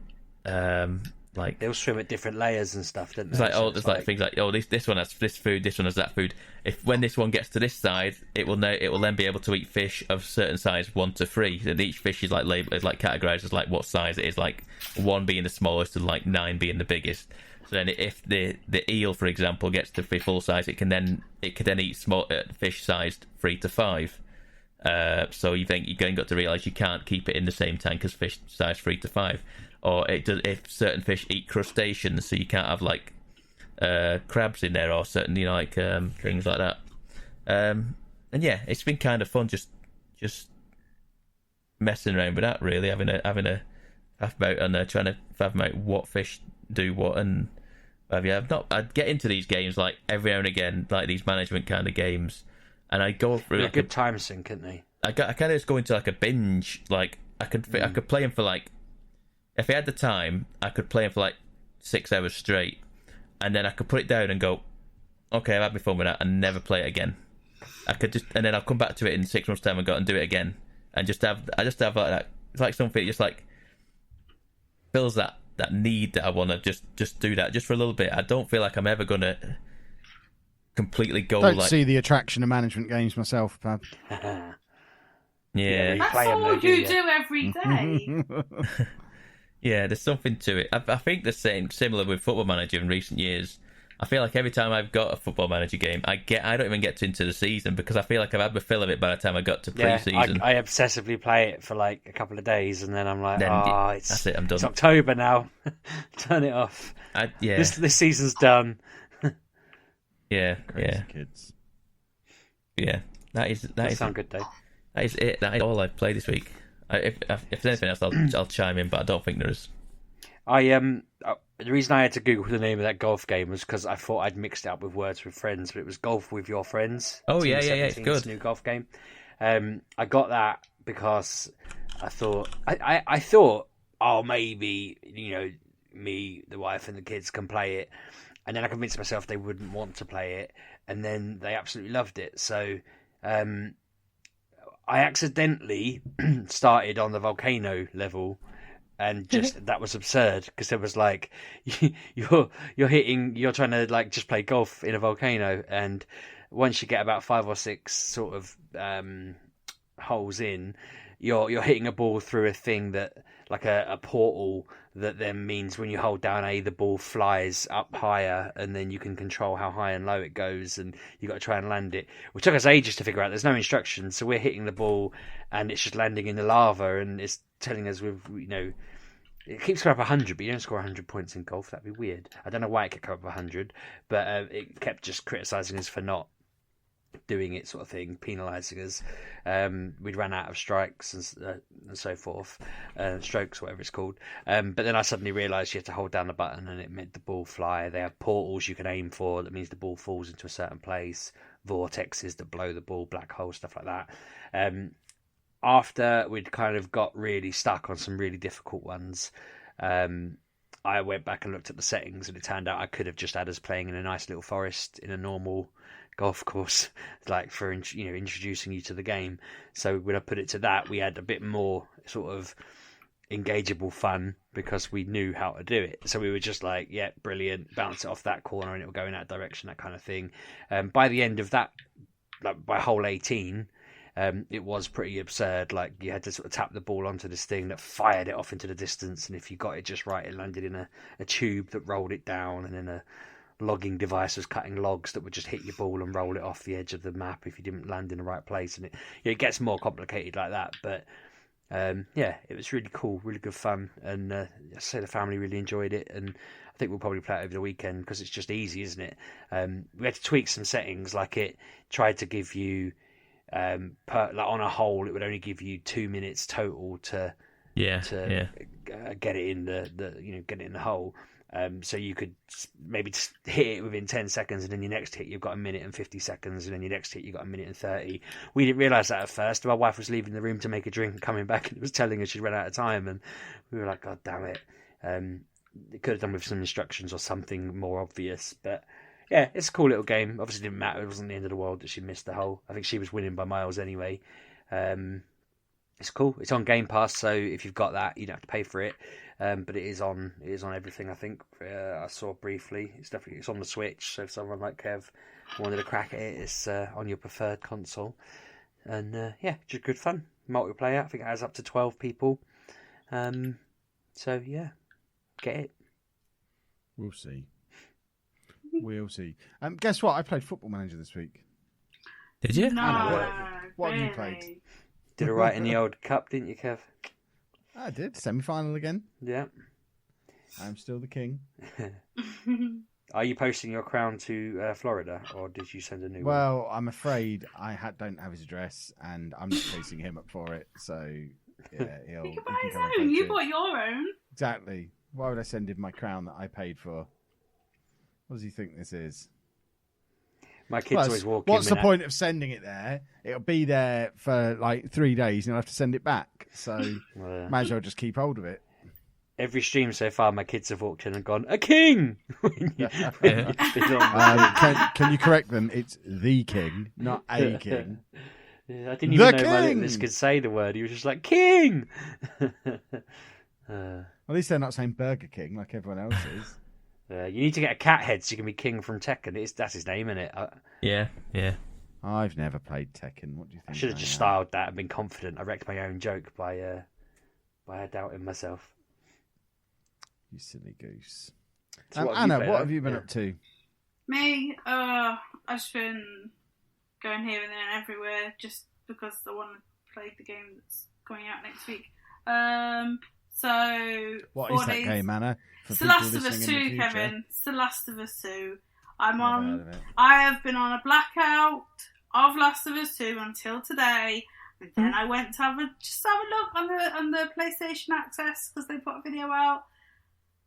like they'll swim at different layers and stuff, don't they? it's like So there's like things like this one has this food, this one has that food. If when this one gets to this side, it will then be able to eat fish of certain size 1 to 3, and each fish is like labeled, is like categorized as like what size it is, like 1 being the smallest and like 9 being the biggest. So then if the eel, for example, gets to full size, it could then eat small fish sized 3 to 5. So you've then got to realise you can't keep it in the same tank as fish size 3 to 5. Or if certain fish eat crustaceans, so you can't have like crabs in there or certain like things like that. And yeah, it's been kind of fun just messing around with that, really, having a faff about and trying to fathom out what fish do what. And I'd get into these games like every now and again, like these management kind of games, and I go through like a good time sink, couldn't they? I kind of just go into like a binge. Like I could play them for like, if I had the time, I could play them for like 6 hours straight, and then I could put it down and go, okay, I've had my fun with that, and never play it again. And then I'll come back to it in 6 months' time and go and do it again, and I just have like that. It's like something just like fills that need that I want to just do that just for a little bit. I don't feel like I'm ever gonna completely go. Don't like, see the attraction of management games myself, Pab. Yeah, That's all you do every day. yeah, there's something to it. I think the same, similar with Football Manager in recent years. I feel like every time I've got a Football Manager game, I don't even get into the season because I feel like I've had my fill of it by the time I got to pre-season. I obsessively play it for like a couple of days, and then I'm like, that's it, I'm done. It's October now. Turn it off. This season's done. Yeah. Kids. Yeah, that is sound good, Dave. That is it. That is all I've played this week. If there's anything else, I'll chime in, but I don't think there is. The reason I had to Google the name of that golf game was because I thought I'd mixed it up with Words with Friends, but it was Golf with Your Friends. Oh yeah, it's good. It's a new golf game. I got that because I thought I thought, oh, maybe me, the wife, and the kids can play it, and then I convinced myself they wouldn't want to play it, and then they absolutely loved it. So I accidentally started on the volcano level. And just that was absurd because it was like you're trying to like just play golf in a volcano, and once you get about 5 or 6 sort of holes in, you're hitting a ball through a thing that like a portal that then means when you hold down A, the ball flies up higher, and then you can control how high and low it goes, and you got to try and land it, which took us ages to figure out. There's no instructions, so we're hitting the ball and it's just landing in the lava, and it's telling us it keeps going up 100, but you don't score 100 points in golf. That'd be weird. I don't know why it kept going up 100, but it kept just criticising us for not doing it, sort of thing, penalising us. We'd ran out of strikes and so forth, strokes, whatever it's called. But then I suddenly realised you had to hold down the button and it made the ball fly. They have portals you can aim for. That means the ball falls into a certain place. Vortexes that blow the ball, black holes, stuff like that. After we'd kind of got really stuck on some really difficult ones, I went back and looked at the settings, and it turned out I could have just had us playing in a nice little forest in a normal golf course, like for introducing you to the game. So when I put it to that, we had a bit more sort of engageable fun because we knew how to do it. So we were just like, yeah, brilliant, bounce it off that corner and it will go in that direction, that kind of thing. By the end of that, like by hole 18, it was pretty absurd. Like you had to sort of tap the ball onto this thing that fired it off into the distance, and if you got it just right, it landed in a tube that rolled it down, and then a logging device was cutting logs that would just hit your ball and roll it off the edge of the map if you didn't land in the right place. And it gets more complicated like that, but it was really cool, really good fun, and I say the family really enjoyed it, and I think we'll probably play it over the weekend because it's just easy, isn't it? We had to tweak some settings, like it tried to give you on a hole, it would only give you 2 minutes total to get it in get it in the hole. So you could maybe just hit it within 10 seconds, and then your next hit you've got 1 minute and 50 seconds, and then your next hit you've got 1 minute and 30. We didn't realise that at first. My wife was leaving the room to make a drink and coming back, and it was telling us she'd run out of time, and we were like, God damn it. It could have done with some instructions or something more obvious, but yeah, it's a cool little game. Obviously, it didn't matter. It wasn't the end of the world that she missed the hole. I think she was winning by miles anyway. It's cool. It's on Game Pass, so if you've got that, you don't have to pay for it. but it is on everything. I think I saw briefly. It's on the Switch. So if someone like Kev wanted to crack at it, it's on your preferred console. And just good fun multiplayer. I think it has up to 12 people. So yeah, get it. We'll see. We'll see. Guess what? I played Football Manager this week. Did you? No, What have you played? Did it right in the old cup, didn't you, Kev? I did. Semi-final again. Yeah. I'm still the king. Are you posting your crown to Florida, or did you send a new one? Well, I'm afraid I don't have his address, and I'm not chasing him up for it. So yeah, You can buy his own. You bought your own. Exactly. Why would I send him my crown that I paid for? What does he think this is? My kids always walk in. What's the point of sending it there? It'll be there for like 3 days, and you'll have to send it back. So might as well just keep hold of it. Every stream so far, my kids have walked in and gone, "A king!" Can you correct them? It's the king, not a king. Yeah, I didn't even know my littlest could say the word. He was just like, "King!" At least they're not saying Burger King like everyone else is. You need to get a cat head so you can be King from Tekken. That's his name, isn't it? Yeah. I've never played Tekken. What do you think? I should have just styled that and been confident. I wrecked my own joke by doubting myself. You silly goose. So Anna, what have you been up to? Me, I've just been going here and there and everywhere just because I want to play the game that's coming out next week. So what 4 is that days. game, Anna? It's The Last of Us 2, Kevin. It's The Last of Us 2. I have been on a blackout of Last of Us 2 until today. And then I went to have a look on the PlayStation Access because they put a video out.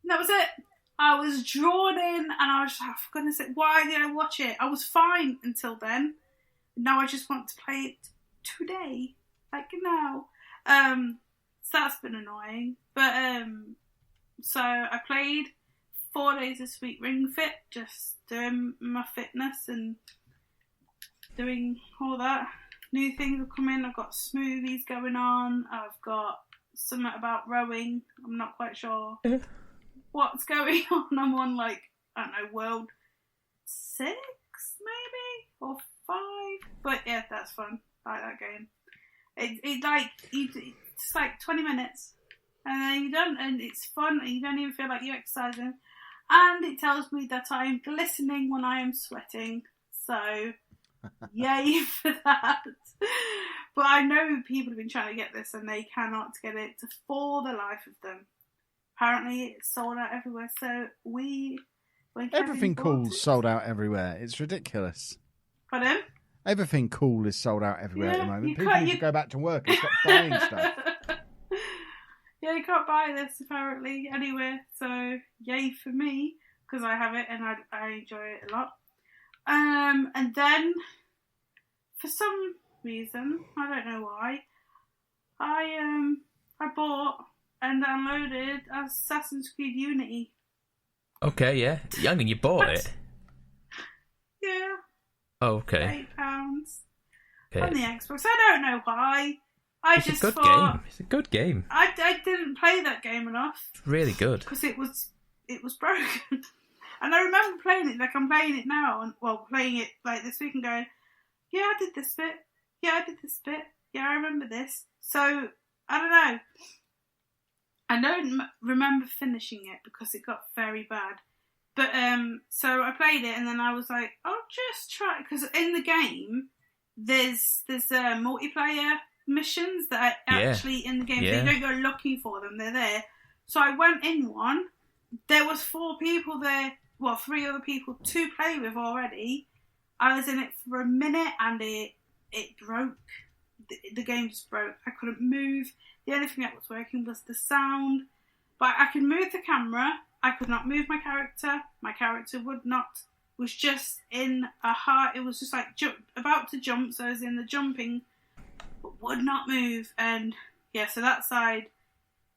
And that was it. I was drawn in and I was just like, for goodness sake, why did I watch it? I was fine until then. Now I just want to play it today. Like now. So that's been annoying. But so I played 4 days this week Ring Fit, just doing my fitness and doing all that. New things have come in. I've got smoothies going on. I've got something about rowing. I'm not quite sure what's going on. I'm on I don't know, world 6 maybe or 5. But yeah, that's fun. I like that game. It's like 20 minutes and then you're done, and it's fun and you don't even feel like you're exercising. And it tells me that I'm glistening when I am sweating. So yay for that. But I know people have been trying to get this and they cannot get it for the life of them. Apparently it's sold out everywhere. So everything cool's sold out everywhere. It's ridiculous. Pardon? Everything cool is sold out everywhere at the moment. People need to go back to work and stop buying stuff. Yeah, you can't buy this apparently anywhere. So yay for me because I have it and I enjoy it a lot. And then for some reason, I don't know why, I bought and downloaded Assassin's Creed Unity. Okay, yeah. Young, and you bought it? Yeah. Oh, okay. £8 okay. on the Xbox. I don't know why. It's a good game. I didn't play that game enough. It's really good. Because it was broken. And I remember playing it, like I'm playing it now, and playing it like this week and going, yeah, I did this bit. Yeah, I did this bit. Yeah, I remember this. So, I don't know. I don't remember finishing it because it got very bad. But, so I played it and then I was like, I'll just try, because in the game, there's multiplayer missions that are actually in the game. Yeah. So you don't go looking for them, they're there. So I went in one, there was 4 people there, 3 other people to play with already. I was in it for a minute and it broke. The game just broke. I couldn't move. The only thing that was working was the sound. But I could move the camera. I could not move my character. My character was just in a heart. It was just like about to jump. So I was in the jumping, but would not move. And yeah, so that side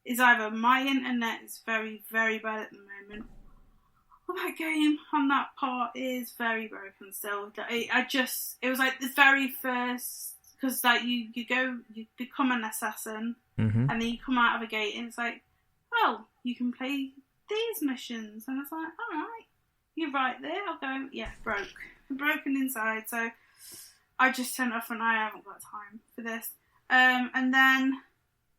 is either my internet is very, very bad at the moment. Well, that game on that part is very broken still. It was like the very first, because like you become an assassin, Mm-hmm. and then you come out of a gate and it's like, oh, you can play these missions. And I was like, all right, you're right there. I'll go, yeah, broken inside. So I just turned off and I haven't got time for this. And then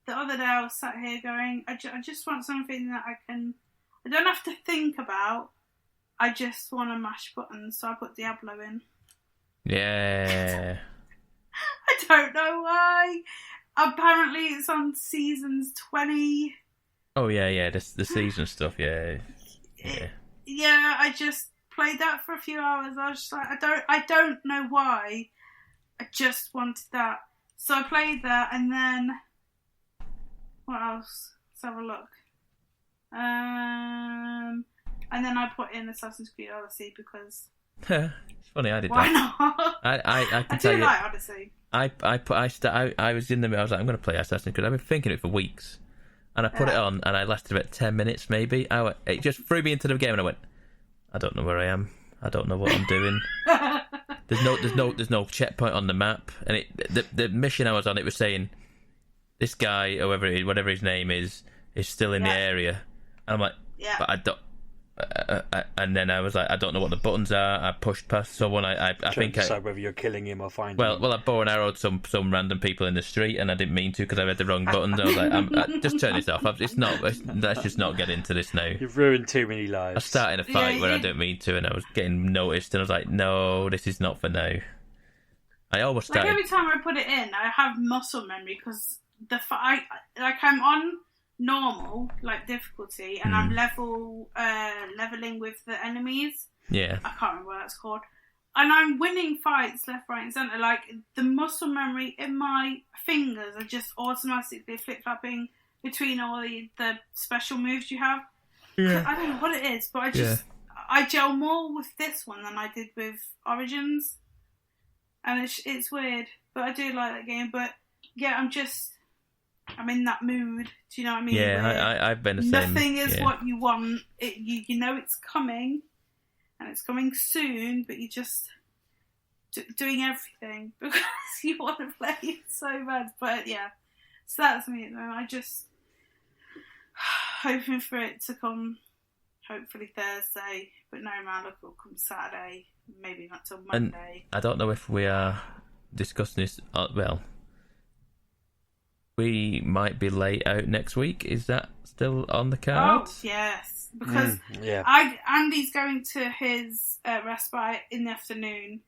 the other day I was sat here going, I just want something that I don't have to think about. I just want to mash buttons. So I put Diablo in. Yeah. I don't know why. Apparently it's on seasons 20. Oh yeah. The season stuff. Yeah. Yeah, I just played that for a few hours. I was just like, I don't know why. I just wanted that. So I played that, and then what else? Let's have a look. And then I put in Assassin's Creed Odyssey because it's funny. I did why that. not? I can I tell do you. like Odyssey. I was in the. I was like, I'm going to play Assassin's Creed. I've been thinking it for weeks, and I put it on, and I lasted about 10 minutes, maybe. It just threw me into the game, and I went, I don't know where I am. I don't know what I'm doing. There's no checkpoint on the map, and the mission I was on, it was saying this guy, whatever his name is still in the area. And I'm like, but I don't. And then I was like, I don't know what the buttons are. I pushed past someone. I think I decide whether you're killing him or finding him. Well, I bow and arrowed some random people in the street, and I didn't mean to because I read the wrong buttons. I was like, just turn this off. Let's just not get into this now. You've ruined too many lives. I started a fight where I didn't mean to, and I was getting noticed, and I was like, no, this is not for now. I always started. Like every time I put it in, I have muscle memory because I'm on normal, like difficulty, and I'm leveling with the enemies. Yeah. I can't remember what that's called. And I'm winning fights left, right, and centre. Like, the muscle memory in my fingers are just automatically flip-flopping between all the special moves you have. Yeah. I don't know what it is, but I gel more with this one than I did with Origins. And it's weird, but I do like that game. But, yeah, I'm in that mood. Do you know what I mean? Yeah, I've been the same. Nothing is what you want. You know it's coming, and it's coming soon, but you're just doing everything because you want to play it so bad. But yeah, so that's me at the moment. I just hoping for it to come, hopefully Thursday, but no man, look, it'll come Saturday, maybe not till Monday. And I don't know if we are discussing this, we might be late out next week. Is that still on the cards? Oh, yes. Because Andy's going to his respite in the afternoon.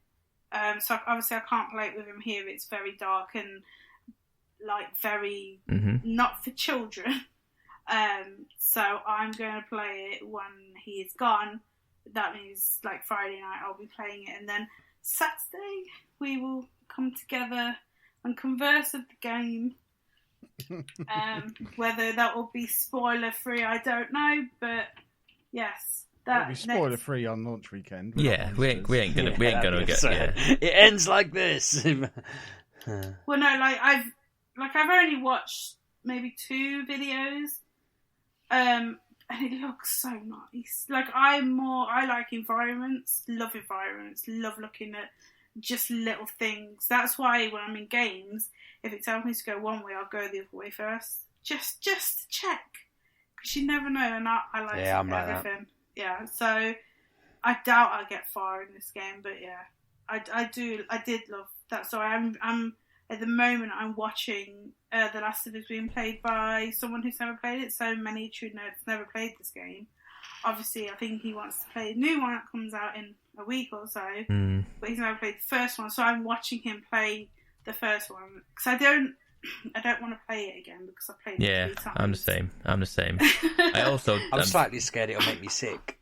So obviously I can't play it with him here. It's very dark and like very not for children. So I'm going to play it when he is gone. That means like Friday night I'll be playing it. And then Saturday we will come together and converse of the game. Whether that will be spoiler free, I don't know, but yes, it'll be spoiler free on launch weekend. Yeah, we ain't gonna get. Yeah. It ends like this. Well, no, I've only watched maybe 2 videos, and it looks so nice. Like I like environments, love looking at just little things. That's why when I'm in games, if it tells me to go one way, I'll go the other way first, just to check, because you never know. And I like everything. Yeah, so I doubt I'll get far in this game, but yeah, I did love that. So I'm at the moment I'm watching The Last of Us being played by someone who's never played it. So many true nerds never played this game. Obviously, I think he wants to play a new one that comes out in a week or so, but he's never played the first one, so I'm watching him play the first one because I don't want to play it again because I played it 3 times. I'm the same. I'm slightly scared it'll make me sick.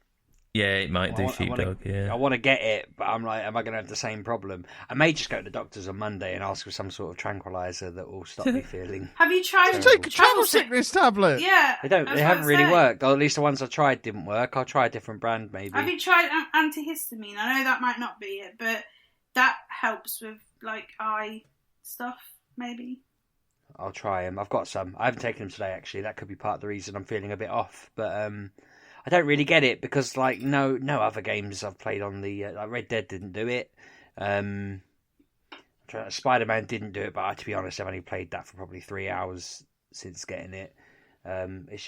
Yeah, it might do, Sheepdog. I want to get it, but I'm like, am I going to have the same problem? I may just go to the doctors on Monday and ask for some sort of tranquilizer that will stop me feeling. Have you tried to take a travel sickness tablet? Yeah, they haven't really worked. Or at least the ones I tried didn't work. I'll try a different brand, maybe. Have you tried antihistamine? I know that might not be it, but that helps with like eye stuff, maybe. I'll try them. I've got some. I haven't taken them today, actually. That could be part of the reason I'm feeling a bit off, but I don't really get it because, like, no other games I've played on the like Red Dead didn't do it. Spider-Man didn't do it, but to be honest, I've only played that for probably 3 hours since getting it. It's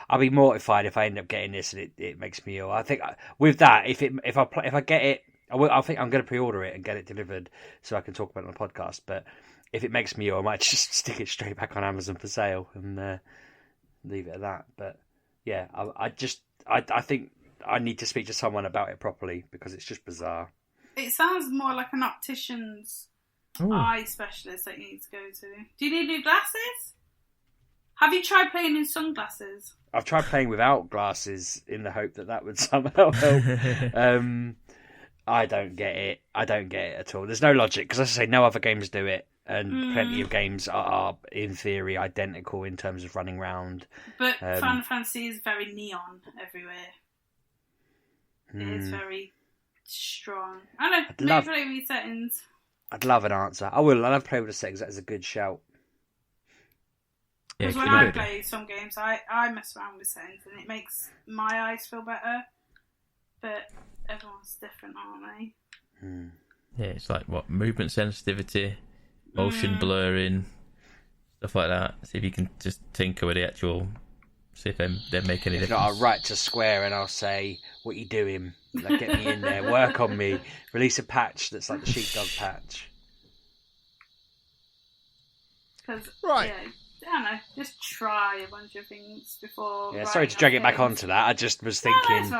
I'll be mortified if I end up getting this and it makes me ill. I think with that, if I get it, I think I'm going to pre-order it and get it delivered so I can talk about it on the podcast. But if it makes me ill, I might just stick it straight back on Amazon for sale and leave it at that. But yeah, I think I need to speak to someone about it properly because it's just bizarre. It sounds more like an optician's eye specialist that you need to go to. Do you need new glasses? Have you tried playing in sunglasses? I've tried playing without glasses in the hope that would somehow help. I don't get it. I don't get it at all. There's no logic because, as I say, no other games do it, and plenty of games are in theory identical in terms of running round. But Final Fantasy is very neon everywhere. It is very strong. I don't know. Maybe play with settings. I'd love an answer. I will. I'll have to play with the settings. That is a good shout. Because when I play some games, I mess around with settings and it makes my eyes feel better. But everyone's different, aren't they? Yeah, it's like movement sensitivity, motion blurring, stuff like that. See if you can just tinker with the actual. See if they make any difference. Not, I'll write to Square and I'll say, "What you doing? Like, get me in there. Work on me. Release a patch that's like the sheepdog patch." Because right. Yeah, I don't know, just try a bunch of things before. Yeah, sorry to drag it back onto that. I just was thinking,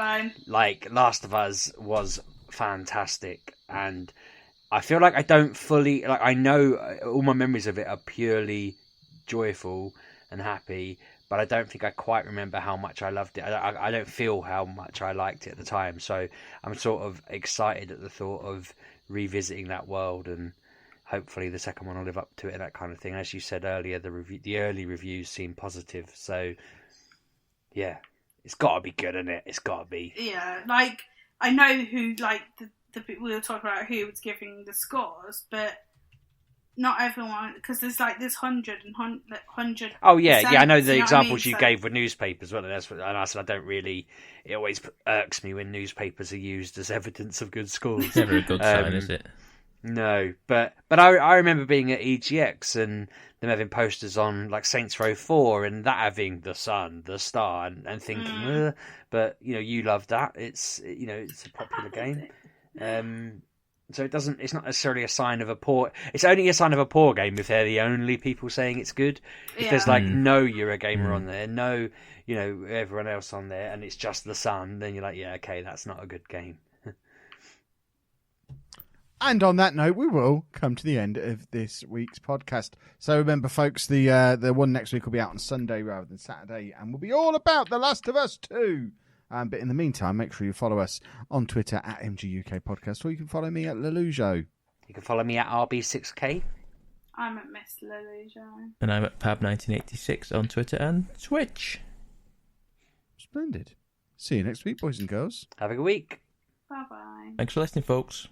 like, Last of Us was fantastic, and I feel like I don't fully, like, I know all my memories of it are purely joyful and happy, but I don't think I quite remember how much I loved it. I don't feel how much I liked it at the time, so I'm sort of excited at the thought of revisiting that world and hopefully the second one will live up to it and that kind of thing. As you said earlier, the early reviews seem positive. So, yeah, it's got to be good, isn't it? It's got to be. Yeah, like, I know who, like, we were talking about who was giving the scores, but not everyone, because there's, like, this 100. Oh, yeah, I know the examples you gave were newspapers, weren't they? And I said, I don't really, it always irks me when newspapers are used as evidence of good scores. It's never a good sign, is it? No, but I remember being at EGX and them having posters on like Saints Row 4 and that having the sun, the star, and thinking, but you love that. It's it's a popular game, so it's not necessarily a sign of a poor. It's only a sign of a poor game if they're the only people saying it's good. If there's like no Eurogamer on there, no everyone else on there, and it's just the sun, then you're like, yeah, okay, that's not a good game. And on that note, we will come to the end of this week's podcast. So remember, folks, the one next week will be out on Sunday rather than Saturday, and will be all about The Last of Us 2. But in the meantime, make sure you follow us on Twitter at MGUK Podcast, or you can follow me at Lelujo. You can follow me at RB6K. I'm at Miss Lelujo. And I'm at Pab1986 on Twitter and Twitch. Splendid. See you next week, boys and girls. Have a good week. Bye-bye. Thanks for listening, folks.